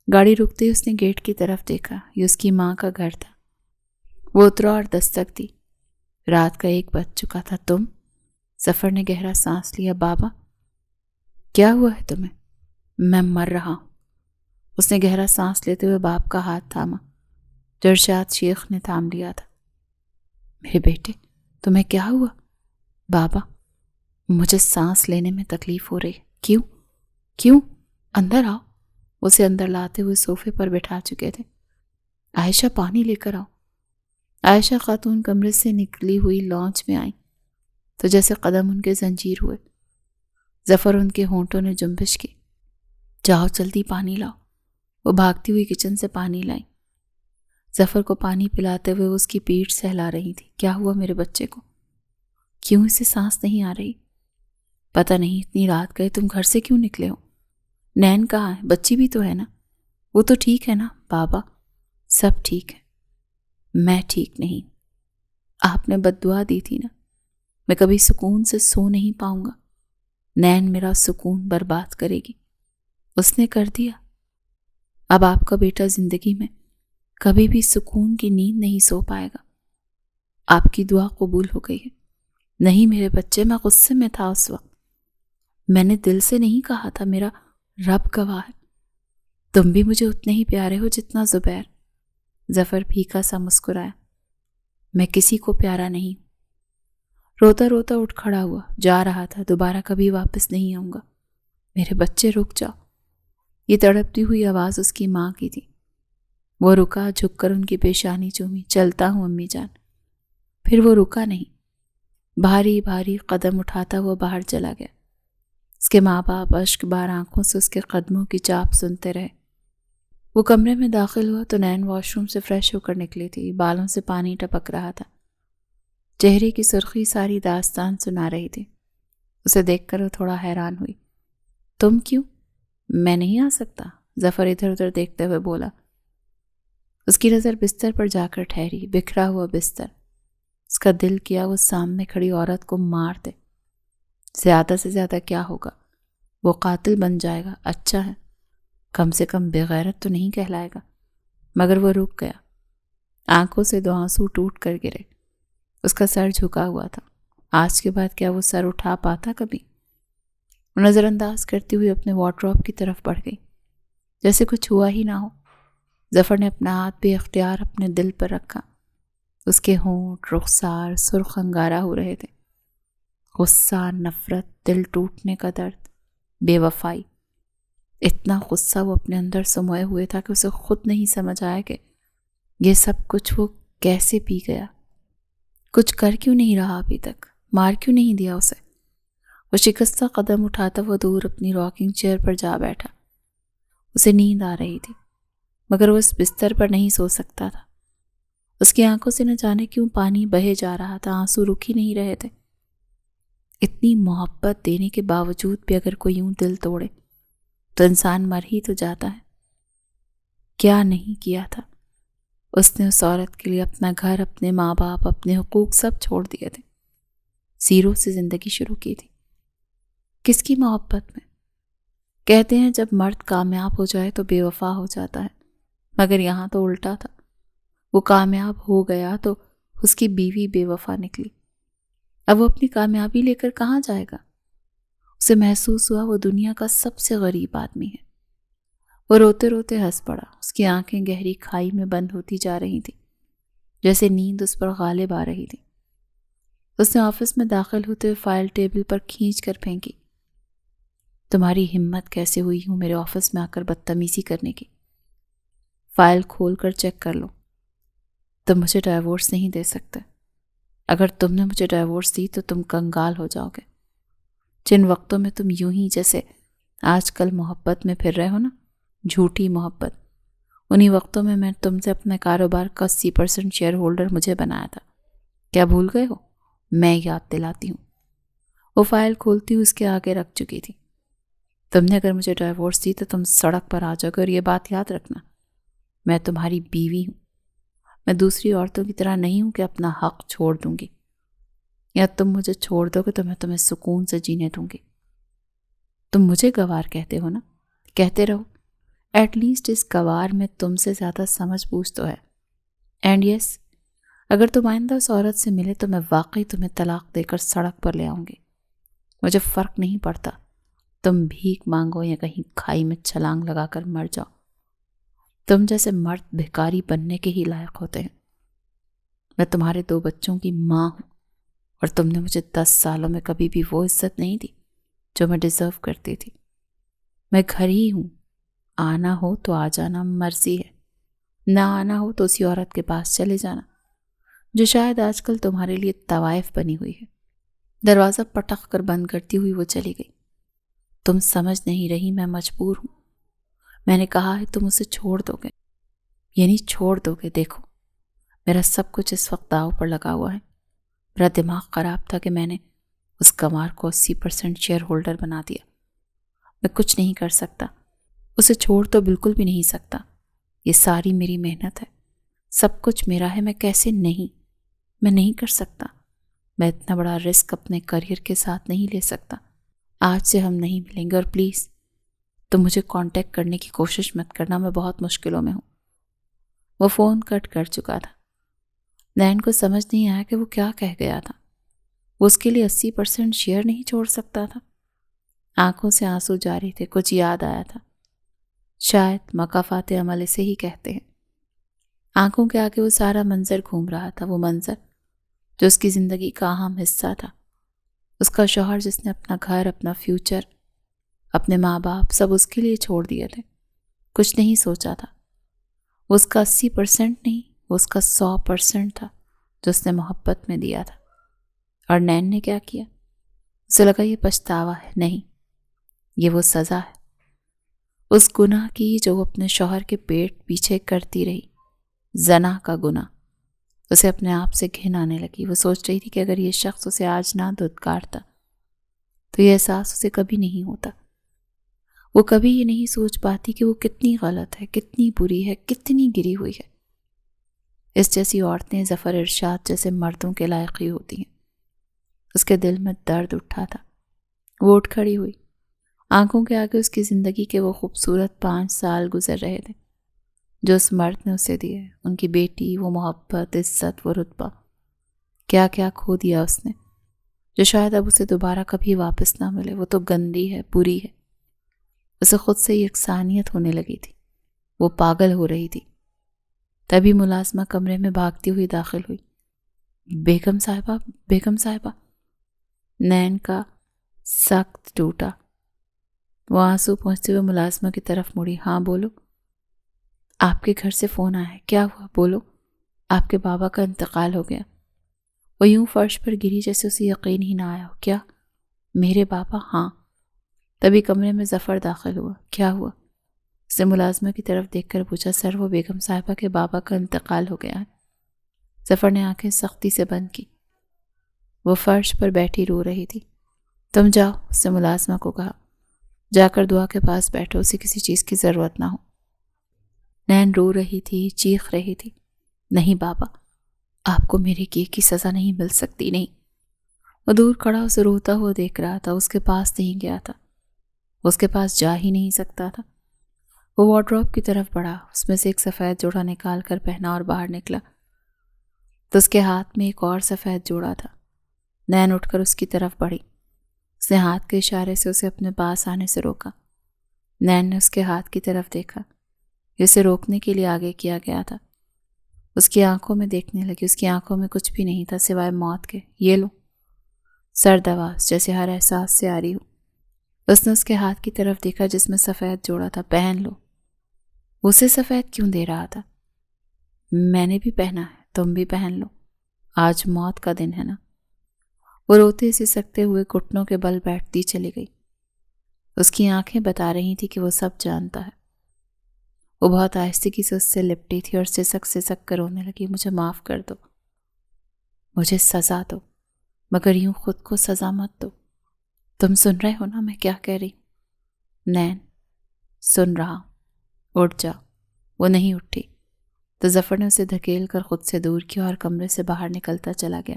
گاڑی رکتے ہی اس نے گیٹ کی طرف دیکھا، یہ اس کی ماں کا گھر تھا۔ وہ اترا اور دستک دی۔ رات کا 1 بج چکا تھا۔ تم؟ ظفر نے گہرا سانس لیا۔ بابا کیا ہوا ہے تمہیں؟ میں مر رہا ہوں۔ اس نے گہرا سانس لیتے ہوئے باپ کا ہاتھ تھاما جو ارشاد شیخ نے تھام لیا تھا۔ میرے بیٹے تمہیں کیا ہوا؟ بابا مجھے سانس لینے میں تکلیف ہو رہی ہے۔ کیوں؟ اندر آؤ۔ اسے اندر لاتے ہوئے صوفے پر بٹھا چکے تھے۔ عائشہ پانی لے کر آؤ۔ عائشہ خاتون کمرے سے نکلی ہوئی لانچ میں آئی تو جیسے قدم ان کے زنجیر ہوئے۔ ظفر ان کے ہونٹوں نے جنبش کی۔ جاؤ جلدی پانی لاؤ۔ وہ بھاگتی ہوئی کچن سے پانی لائی۔ ظفر کو پانی پلاتے ہوئے اس کی پیٹھ سہلا رہی تھی۔ کیا ہوا میرے بچے کو؟ کیوں اسے سانس نہیں آ رہی؟ پتہ نہیں، اتنی رات گئے تم گھر سے کیوں نکلے ہو؟ نین کہاں ہے؟ بچی بھی تو ہے نا؟ وہ تو ٹھیک ہے نا؟ بابا سب ٹھیک ہے، میں ٹھیک نہیں۔ آپ نے بد دعا دی تھی نا، میں کبھی سکون سے سو نہیں پاؤں گا۔ نین میرا سکون برباد کرے گی۔ اس نے کر دیا۔ اب آپ کا بیٹا زندگی میں کبھی بھی سکون کی نیند نہیں سو پائے گا۔ آپ کی دعا قبول ہو گئی ہے۔ نہیں میرے بچے، میں غصے میں تھا اس وقت، میں نے دل سے نہیں کہا تھا، میرا رب گواہ ہے۔ تم بھی مجھے اتنے ہی پیارے ہو جتنا زبیر۔ ظفر پھیکا سا مسکرایا۔ میں کسی کو پیارا نہیں ہوں۔ روتا روتا اٹھ کھڑا ہوا، جا رہا تھا، دوبارہ کبھی واپس نہیں آؤں گا۔ میرے بچے رک جاؤ۔ یہ تڑپتی ہوئی آواز اس کی ماں کی تھی۔ وہ رکا، جھک کر ان کی پیشانی چومی۔ چلتا ہوں امی جان۔ پھر وہ رکا نہیں، بھاری بھاری قدم اٹھاتا وہ باہر چلا گیا۔ اس کے ماں باپ اشک بار آنکھوں سے اس کے قدموں کی چاپ سنتے رہے۔ وہ کمرے میں داخل ہوا تو نین واش روم سے فریش ہو کر نکلی تھی، بالوں سے پانی ٹپک رہا تھا، چہرے کی سرخی ساری داستان سنا رہی تھی۔ اسے دیکھ کر وہ تھوڑا حیران ہوئی۔ تم کیوں؟ میں نہیں آ سکتا، ظفر ادھر ادھر دیکھتے ہوئے بولا۔ اس کی نظر بستر پر جا کر ٹھہری، بکھرا ہوا بستر۔ اس کا دل کیا وہ سامنے کھڑی عورت کو مار دے۔ زیادہ سے زیادہ کیا ہوگا؟ وہ قاتل بن جائے گا، اچھا ہے، کم سے کم بے غیرت تو نہیں کہلائے گا۔ مگر وہ رک گیا، آنکھوں سے 2 آنسو ٹوٹ کر گرے۔ اس کا سر جھکا ہوا تھا۔ آج کے بعد کیا وہ سر اٹھا پاتا کبھی؟ وہ نظر انداز کرتی ہوئی اپنے وارڈروب کی طرف بڑھ گئی، جیسے کچھ ہوا ہی نہ ہو۔ ظفر نے اپنا ہاتھ بے اختیار اپنے دل پر رکھا۔ اس کے ہونٹ رخسار سرخ انگارہ ہو رہے تھے۔ غصہ، نفرت، دل ٹوٹنے کا درد، بے وفائی۔ اتنا غصہ وہ اپنے اندر سموئے ہوئے تھا کہ اسے خود نہیں سمجھ آیا کہ یہ سب کچھ وہ کیسے پی گیا۔ کچھ کر کیوں نہیں رہا ابھی تک؟ مار کیوں نہیں دیا اسے؟ وہ شکستہ قدم اٹھاتا وہ دور اپنی راکنگ چیئر پر جا بیٹھا۔ اسے نیند آ رہی تھی، مگر وہ اس بستر پر نہیں سو سکتا تھا۔ اس کی آنکھوں سے نہ جانے کیوں پانی بہے جا رہا تھا، آنسو رک ہی نہیں رہے تھے۔ اتنی محبت دینے کے باوجود بھی اگر کوئی یوں دل توڑے تو انسان مر ہی تو جاتا ہے۔ کیا نہیں کیا تھا اس نے اس عورت کے لیے؟ اپنا گھر، اپنے ماں باپ، اپنے حقوق سب چھوڑ دیے تھے، زیرو سے زندگی شروع کی تھی۔ کس کی محبت میں؟ کہتے ہیں جب مرد کامیاب ہو جائے تو بے وفا ہو جاتا ہے، مگر یہاں تو الٹا تھا۔ وہ کامیاب ہو گیا تو اس کی بیوی بے وفا نکلی۔ اب وہ اپنی کامیابی لے کر کہاں جائے گا؟ اسے محسوس ہوا وہ دنیا کا سب سے غریب آدمی ہے۔ وہ روتے روتے ہنس پڑا۔ اس کی آنکھیں گہری کھائی میں بند ہوتی جا رہی تھیں، جیسے نیند اس پر غالب آ رہی تھی۔ اس نے آفس میں داخل ہوتے ہوئے فائل ٹیبل پر کھینچ کر پھینکی۔ تمہاری ہمت کیسے ہوئی ہوں میرے آفس میں آ کر بدتمیزی کرنے کی؟ فائل کھول کر چیک کر لو۔ تم مجھے ڈائیورس نہیں دے سکتے۔ اگر تم نے مجھے ڈائیورس دی تو تم کنگال ہو جاؤ گے۔ جن وقتوں میں تم یوں ہی جیسے آج کل محبت میں پھر رہے ہو نا، جھوٹی محبت، انہی وقتوں میں میں تم سے اپنے کاروبار کا 80% شیئر ہولڈر مجھے بنایا تھا۔ کیا بھول گئے ہو؟ میں یاد دلاتی ہوں۔ وہ فائل کھولتی ہوئی اس کے آگے رکھ چکی تھی۔ تم نے اگر مجھے ڈائیورس دی تو تم سڑک پر آ جاؤ گے، اور یہ بات یاد رکھنا، میں تمہاری بیوی ہوں۔ میں دوسری عورتوں کی طرح نہیں ہوں کہ اپنا حق چھوڑ دوں گی، یا تم مجھے چھوڑ دو گے تو میں تمہیں سکون سے جینے دوں گی۔ تم مجھے گوار کہتے ہو نا، کہتے رہو، ایٹ لیسٹ اس گوار میں تم سے زیادہ سمجھ بوجھ تو ہے۔ اینڈ یس، اگر تم آئندہ اس عورت سے ملے تو میں واقعی تمہیں طلاق دے کر سڑک پر لے آؤں گی۔ مجھے فرق نہیں پڑتا تم بھیک مانگو یا کہیں کھائی میں چھلانگ لگا کر مر جاؤ۔ تم جیسے مرد بھکاری بننے کے ہی لائق ہوتے ہیں۔ میں تمہارے 2 بچوں کی ماں ہوں، اور تم نے مجھے 10 سالوں میں کبھی بھی وہ عزت نہیں دی جو میں ڈیزرو کرتی تھی۔ میں گھر ہی ہوں، آنا ہو تو آ جانا، مرضی ہے، نہ آنا ہو تو اسی عورت کے پاس چلے جانا جو شاید آج کل تمہارے لیے طوائف بنی ہوئی ہے۔ دروازہ پٹخ کر بند کرتی ہوئی وہ چلی گئی۔ تم سمجھ نہیں رہی، میں مجبور ہوں۔ میں نے کہا ہے تم اسے چھوڑ دو گے، یعنی چھوڑ دو گے۔ دیکھو، میرا سب کچھ اس وقت داؤ پر لگا ہوا ہے۔ میرا دماغ خراب تھا کہ میں نے اس گنوار کو 80% شیئر ہولڈر بنا دیا۔ میں کچھ نہیں کر سکتا، اسے چھوڑ تو بالکل بھی نہیں سکتا۔ یہ ساری میری محنت ہے، سب کچھ میرا ہے۔ میں کیسے نہیں؟ میں نہیں کر سکتا۔ میں اتنا بڑا رسک اپنے کریئر کے ساتھ نہیں لے سکتا۔ آج سے ہم نہیں ملیں گے، اور پلیز تم مجھے کانٹیکٹ کرنے کی کوشش مت کرنا، میں بہت مشکلوں میں ہوں۔ وہ فون کٹ کر چکا تھا۔ نین کو سمجھ نہیں آیا کہ وہ کیا کہہ گیا تھا۔ وہ اس کے لیے 80% شیئر نہیں چھوڑ سکتا تھا۔ آنکھوں سے آنسو جاری تھے۔ کچھ یاد آیا تھا، شاید مکافات عمل اسے ہی کہتے ہیں۔ آنکھوں کے آگے وہ سارا منظر گھوم رہا تھا، وہ منظر جو اس کی زندگی کا اہم حصہ تھا۔ اس کا شوہر جس نے اپنا گھر، اپنا فیوچر، اپنے ماں باپ سب اس کے لیے چھوڑ دیے تھے، کچھ نہیں سوچا تھا۔ وہ اس کا 80% نہیں، وہ اس کا 100% تھا جو اس نے محبت میں دیا تھا۔ اور نین نے کیا کیا؟ اسے لگا یہ پچھتاوا ہے، نہیں، یہ وہ سزا ہے اس گناہ کی جو وہ اپنے شوہر کے پیٹ پیچھے کرتی رہی، زنا کا گناہ۔ اسے اپنے آپ سے گھن آنے لگی۔ وہ سوچ رہی تھی کہ اگر یہ شخص اسے آج نہ دھتکارتا تو یہ احساس اسے کبھی نہیں ہوتا۔ وہ کبھی یہ نہیں سوچ پاتی کہ وہ کتنی غلط ہے، کتنی بری ہے، کتنی گری ہوئی ہے۔ اس جیسی عورتیں ظفر ارشاد جیسے مردوں کے لائق ہی ہوتی ہیں۔ اس کے دل میں درد اٹھا تھا۔ وہ اٹھ کھڑی ہوئی۔ آنکھوں کے آگے اس کی زندگی کے وہ خوبصورت 5 سال گزر رہے تھے جو اس مرد نے اسے دیے، ان کی بیٹی، وہ محبت، عزت، وہ رتبہ۔ کیا کیا کھو دیا اس نے جو شاید اب اسے دوبارہ کبھی واپس نہ ملے۔ وہ تو گندی ہے، بری ہے۔ اسے خود سے یکسانیت ہونے لگی تھی، وہ پاگل ہو رہی تھی۔ تبھی ملازمہ کمرے میں بھاگتی ہوئی داخل ہوئی۔ بیگم صاحبہ، بیگم صاحبہ۔ نین کا سخت ٹوٹا۔ وہ آنسو پہنچتے ہوئے ملازمہ کی طرف مڑی۔ ہاں بولو، آپ کے گھر سے فون آیا ہے، کیا ہوا؟ بولو، آپ کے بابا کا انتقال ہو گیا۔ وہ یوں فرش پر گری جیسے اسے یقین ہی نہ آیا ہو۔ کیا؟ میرے بابا؟ ہاں۔ تبھی کمرے میں ظفر داخل ہوا۔ کیا ہوا؟ اس نے ملازمہ کی طرف دیکھ کر پوچھا۔ سر، وہ بیگم صاحبہ کے بابا کا انتقال ہو گیا ہے۔ ظفر نے آنکھیں سختی سے بند کی۔ وہ فرش پر بیٹھی رو رہی تھی۔ تم جاؤ، اس نے ملازمہ کو کہا، جا کر دعا کے پاس بیٹھو، اسے کسی چیز کی ضرورت نہ ہو۔ نین رو رہی تھی، چیخ رہی تھی۔ نہیں بابا، آپ کو میرے کیے کی سزا نہیں مل سکتی، نہیں۔ وہ دور کھڑا اسے روتا ہوا دیکھ رہا تھا۔ اس کے پاس نہیں گیا تھا، اس کے پاس جا ہی نہیں سکتا تھا۔ وہ وارڈروب کی طرف بڑھا، اس میں سے ایک سفید جوڑا نکال کر پہنا اور باہر نکلا تو اس کے ہاتھ میں ایک اور سفید جوڑا تھا۔ نین اٹھ کر اس کی طرف بڑھی۔ اس نے ہاتھ کے اشارے سے اسے اپنے پاس آنے سے روکا۔ نین نے اس کے ہاتھ کی طرف دیکھا، اسے روکنے کے لیے آگے کیا گیا تھا۔ اس کی آنکھوں میں دیکھنے لگی۔ اس کی آنکھوں میں کچھ بھی نہیں تھا سوائے موت کے۔ یہ لو، سرد آواز جیسے ہر احساس سے آ رہی ہو۔ اس نے اس کے ہاتھ کی طرف دیکھا جس میں سفید جوڑا تھا۔ پہن لو۔ اسے سفید کیوں دے رہا تھا؟ میں نے بھی پہنا ہے، تم بھی پہن لو، آج موت کا دن ہے نا۔ وہ روتے سسکتے ہوئے گھٹنوں کے بل بیٹھتی چلی گئی۔ اس کی آنکھیں بتا رہی تھی کہ وہ سب جانتا ہے۔ وہ بہت آہستگی سے اس سے لپٹی تھی اور سسک کر رونے لگی۔ مجھے معاف کر دو، مجھے سزا دو، مگر یوں خود کو سزا مت دو۔ تم سن رہے ہو نا میں کیا کہہ رہی؟ نین، سن رہا ہوں، اٹھ جاؤ۔ وہ نہیں اٹھی تو ظفر نے اسے دھکیل کر خود سے دور کیا اور کمرے سے باہر نکلتا چلا گیا۔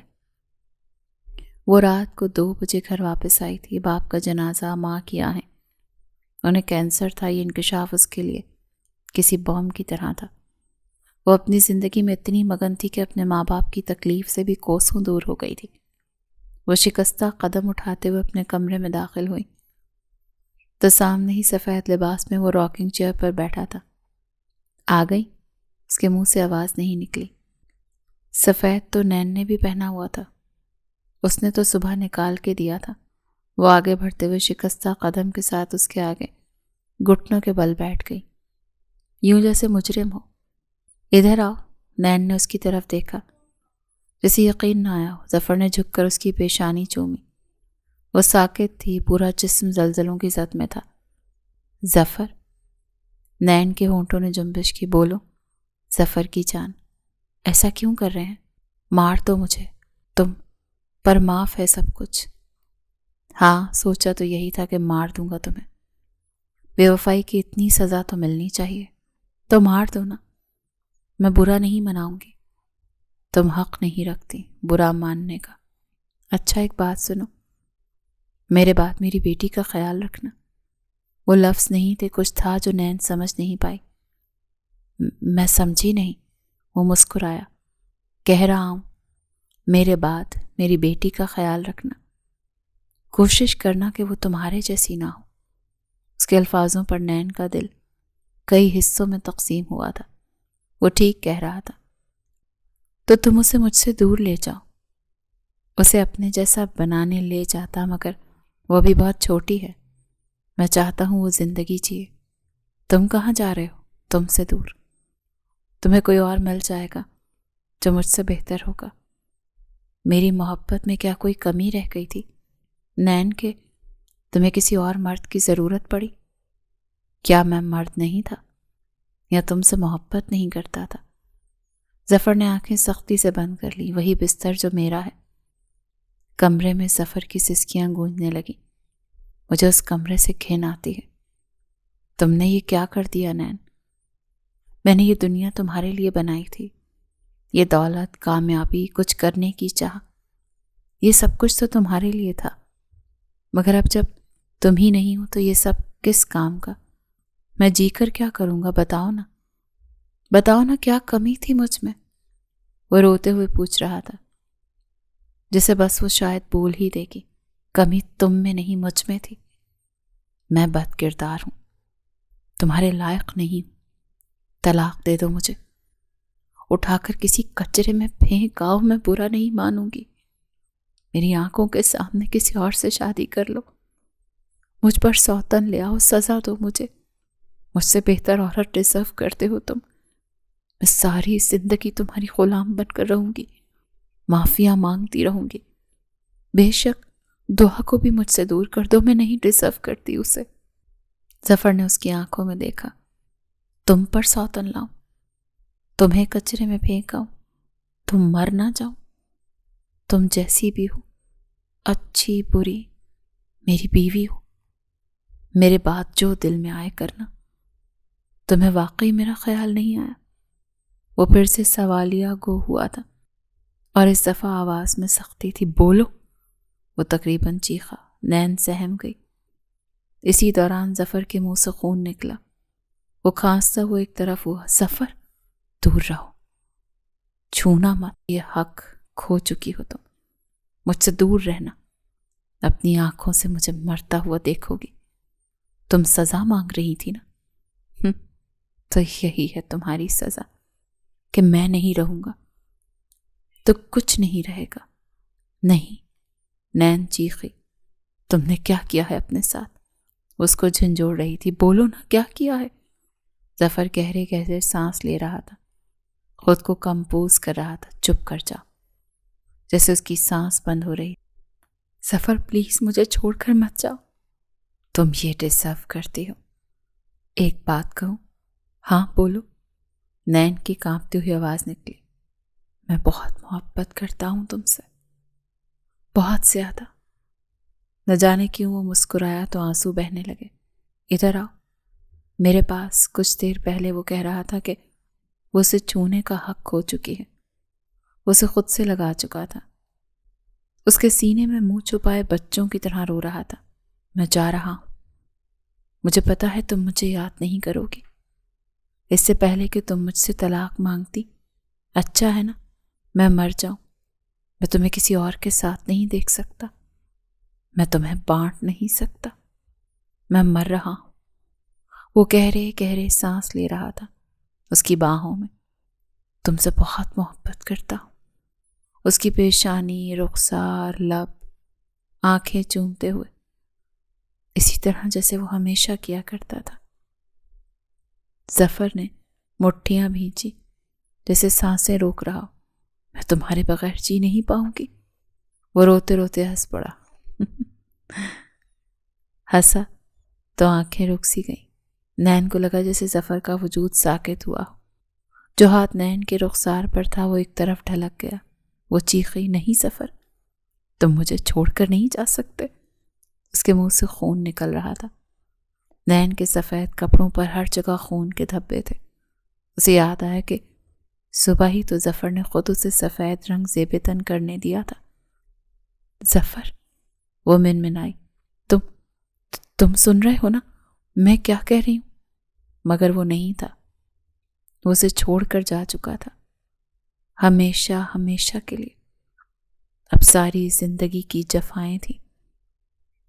وہ رات کو 2 بجے گھر واپس آئی تھی۔ باپ کا جنازہ، ماں کی آہیں۔ انہیں کینسر تھا۔ یہ انکشاف اس کے لیے کسی بوم کی طرح تھا۔ وہ اپنی زندگی میں اتنی مگن تھی کہ اپنے ماں باپ کی تکلیف سے بھی کوسوں دور ہو گئی تھی۔ وہ شکستہ قدم اٹھاتے ہوئے اپنے کمرے میں داخل ہوئی تو سامنے ہی سفید لباس میں وہ راکنگ چیئر پر بیٹھا تھا۔ آ گئی؟ اس کے منہ سے آواز نہیں نکلی۔ سفید تو نین نے بھی پہنا ہوا تھا، اس نے تو صبح نکال کے دیا تھا۔ وہ آگے بڑھتے ہوئے شکستہ قدم کے ساتھ اس کے آگے گھٹنوں کے بل بیٹھ گئی، یوں جیسے مجرم ہو۔ ادھر آؤ، نین نے اس کی طرف دیکھا، جسے یقین نہ آیا ہو۔ ظفر نے جھک کر اس کی پیشانی چومی۔ وہ ساکت تھی، پورا جسم زلزلوں کی زد میں تھا۔ ظفر؟ نین کے ہونٹوں نے جنبش کی۔ بولو ظفر کی جان، ایسا کیوں کر رہے ہیں؟ مار دو مجھے تم، پر معاف ہے سب کچھ۔ ہاں، سوچا تو یہی تھا کہ مار دوں گا تمہیں۔ بے وفائی کی اتنی سزا تو ملنی چاہیے، تو مار دو نا، میں برا نہیں مناؤں گی۔ تم حق نہیں رکھتی برا ماننے کا۔ اچھا ایک بات سنو، میرے بعد میری بیٹی کا خیال رکھنا۔ وہ لفظ نہیں تھے، کچھ تھا جو نین سمجھ نہیں پائی۔ میں سمجھی نہیں۔ وہ مسکرایا. کہہ رہا ہوں میرے بعد میری بیٹی کا خیال رکھنا. کوشش کرنا کہ وہ تمہارے جیسی نہ ہو. اس کے الفاظوں پر نین کا دل کئی حصوں میں تقسیم ہوا تھا. وہ ٹھیک کہہ رہا تھا. تو تم اسے مجھ سے دور لے جاؤ. اسے اپنے جیسا بنانے لے جاتا، مگر وہ بھی بہت چھوٹی ہے. میں چاہتا ہوں وہ زندگی جیے. تم کہاں جا رہے ہو؟ تم سے دور. تمہیں کوئی اور مل جائے گا جو مجھ سے بہتر ہوگا. میری محبت میں کیا کوئی کمی رہ گئی تھی نین کہ تمہیں کسی اور مرد کی ضرورت پڑی؟ کیا میں مرد نہیں تھا یا تم سے محبت نہیں کرتا تھا؟ ظفر نے آنکھیں سختی سے بند کر لی. وہی بستر جو میرا ہے. کمرے میں ظفر کی سسکیاں گونجنے لگیں. مجھے اس کمرے سے گھن آتی ہے. تم نے یہ کیا کر دیا نین؟ میں نے یہ دنیا تمہارے لیے بنائی تھی. یہ دولت، کامیابی، کچھ کرنے کی چاہ، یہ سب کچھ تو تمہارے لیے تھا. مگر اب جب تم ہی نہیں ہو تو یہ سب کس کام کا؟ میں جی کر کیا کروں گا؟ بتاؤ نا کیا کمی تھی مجھ میں؟ وہ روتے ہوئے پوچھ رہا تھا، جسے بس وہ شاید بول ہی دے گی. کمی تم میں نہیں، مجھ میں تھی. میں بد کردار ہوں، تمہارے لائق نہیں ہوں. طلاق دے دو مجھے. اٹھا کر کسی کچرے میں پھینک آؤ، میں برا نہیں مانوں گی. میری آنکھوں کے سامنے کسی اور سے شادی کر لو. مجھ پر سوتن لے آؤ، سزا دو مجھے. مجھ سے بہتر عورت ڈیزرو کرتے ہو تم. میں ساری زندگی تمہاری غلام بن کر رہوں گی، معافیاں مانگتی رہوں گی. بے شک دعا کو بھی مجھ سے دور کر دو، میں نہیں ڈیزرو کرتی اسے. ظفر نے اس کی آنکھوں میں دیکھا. تم پر سوتن لاؤں، تمہیں کچرے میں پھینکاؤں، تم مر نہ جاؤ. تم جیسی بھی ہو، اچھی بری، میری بیوی ہو. میرے بات جو دل میں آئے کرنا. تمہیں واقعی میرا خیال نہیں آیا؟ وہ پھر سے سوالیہ گو ہوا تھا اور اس دفعہ آواز میں سختی تھی. بولو. وہ تقریباً چیخا. نین سہم گئی. اسی دوران ظفر کے منہ سے خون نکلا. وہ کھانستا ہوا ایک طرف ہوا. ظفر دور رہو، چھونا مت. یہ حق کھو چکی ہو تم. مجھ سے دور رہنا. اپنی آنکھوں سے مجھے مرتا ہوا دیکھو گی. تم سزا مانگ رہی تھی نا؟ تو یہی ہے تمہاری سزا کہ میں نہیں رہوں گا تو کچھ نہیں رہے گا. نہیں. نین چیخی. تم نے کیا کیا ہے اپنے ساتھ؟ اس کو جھنجھوڑ رہی تھی. بولو نا کیا کیا ہے؟ ظفر گہرے گہرے سانس لے رہا تھا، خود کو کمپوز کر رہا تھا. چپ کر جاؤ. جیسے اس کی سانس بند ہو رہی. ظفر پلیز مجھے چھوڑ کر مت جاؤ. تم یہ ڈیزرو کرتی ہو. ایک بات کہوں؟ ہاں بولو. نین کی کانپتی ہوئی آواز نکلی. میں بہت محبت کرتا ہوں تم سے، بہت زیادہ. نہ جانے کیوں وہ مسکرایا تو آنسو بہنے لگے. ادھر آؤ میرے پاس. کچھ دیر پہلے وہ کہہ رہا تھا کہ وہ اسے چھونے کا حق کھو چکی ہے. وہ اسے خود سے لگا چکا تھا. اس کے سینے میں منہ چھپائے بچوں کی طرح رو رہا تھا. میں جا رہا ہوں. مجھے پتا ہے تم مجھے یاد نہیں کرو گی. اس سے پہلے کہ تم مجھ سے طلاق مانگتی، اچھا ہے نا میں مر جاؤں. میں تمہیں کسی اور کے ساتھ نہیں دیکھ سکتا. میں تمہیں بانٹ نہیں سکتا. میں مر رہا ہوں. وہ گہرے گہرے سانس لے رہا تھا اس کی باہوں میں. تم سے بہت محبت کرتا ہوں. اس کی پیشانی، رخسار، لب، آنکھیں چومتے ہوئے، اسی طرح جیسے وہ ہمیشہ کیا کرتا تھا. ظفر نے مٹھیاں بھینچی جیسے سانسیں روک رہا ہو. میں تمہارے بغیر جی نہیں پاؤں گی. وہ روتے روتے ہنس پڑا. ہنسا تو آنکھیں رک سی گئیں. نین کو لگا جیسے ظفر کا وجود ساکت ہوا ہو. جو ہاتھ نین کے رخسار پر تھا وہ ایک طرف ڈھلک گیا. وہ چیخی. نہیں ظفر، تم مجھے چھوڑ کر نہیں جا سکتے. اس کے منہ سے خون نکل رہا تھا. نین کے سفید کپڑوں پر ہر جگہ خون کے دھبے تھے. اسے یاد آیا کہ صبح ہی تو ظفر نے خود اسے سفید رنگ زیب تن کرنے دیا تھا. ظفر، وہ منمنائی. تم سن رہے ہو نا میں کیا کہہ رہی ہوں؟ مگر وہ نہیں تھا. وہ اسے چھوڑ کر جا چکا تھا. ہمیشہ ہمیشہ کے لیے۔ اب ساری زندگی کی جفائیں تھیں۔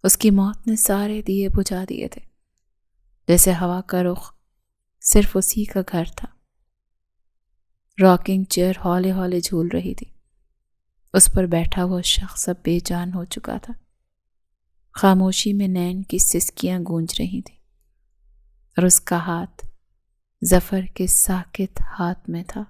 اس کی موت نے سارے دیے بجھا دیے تھے، جیسے ہوا کا رخ صرف اسی کا گھر تھا۔ راکنگ چیئر ہولے ہولے جھول رہی تھی۔ اس پر بیٹھا وہ شخص اب بے جان ہو چکا تھا۔ خاموشی میں نین کی سسکیاں گونج رہی تھیں، اور اس کا ہاتھ ظفر کے ساکت ہاتھ میں تھا۔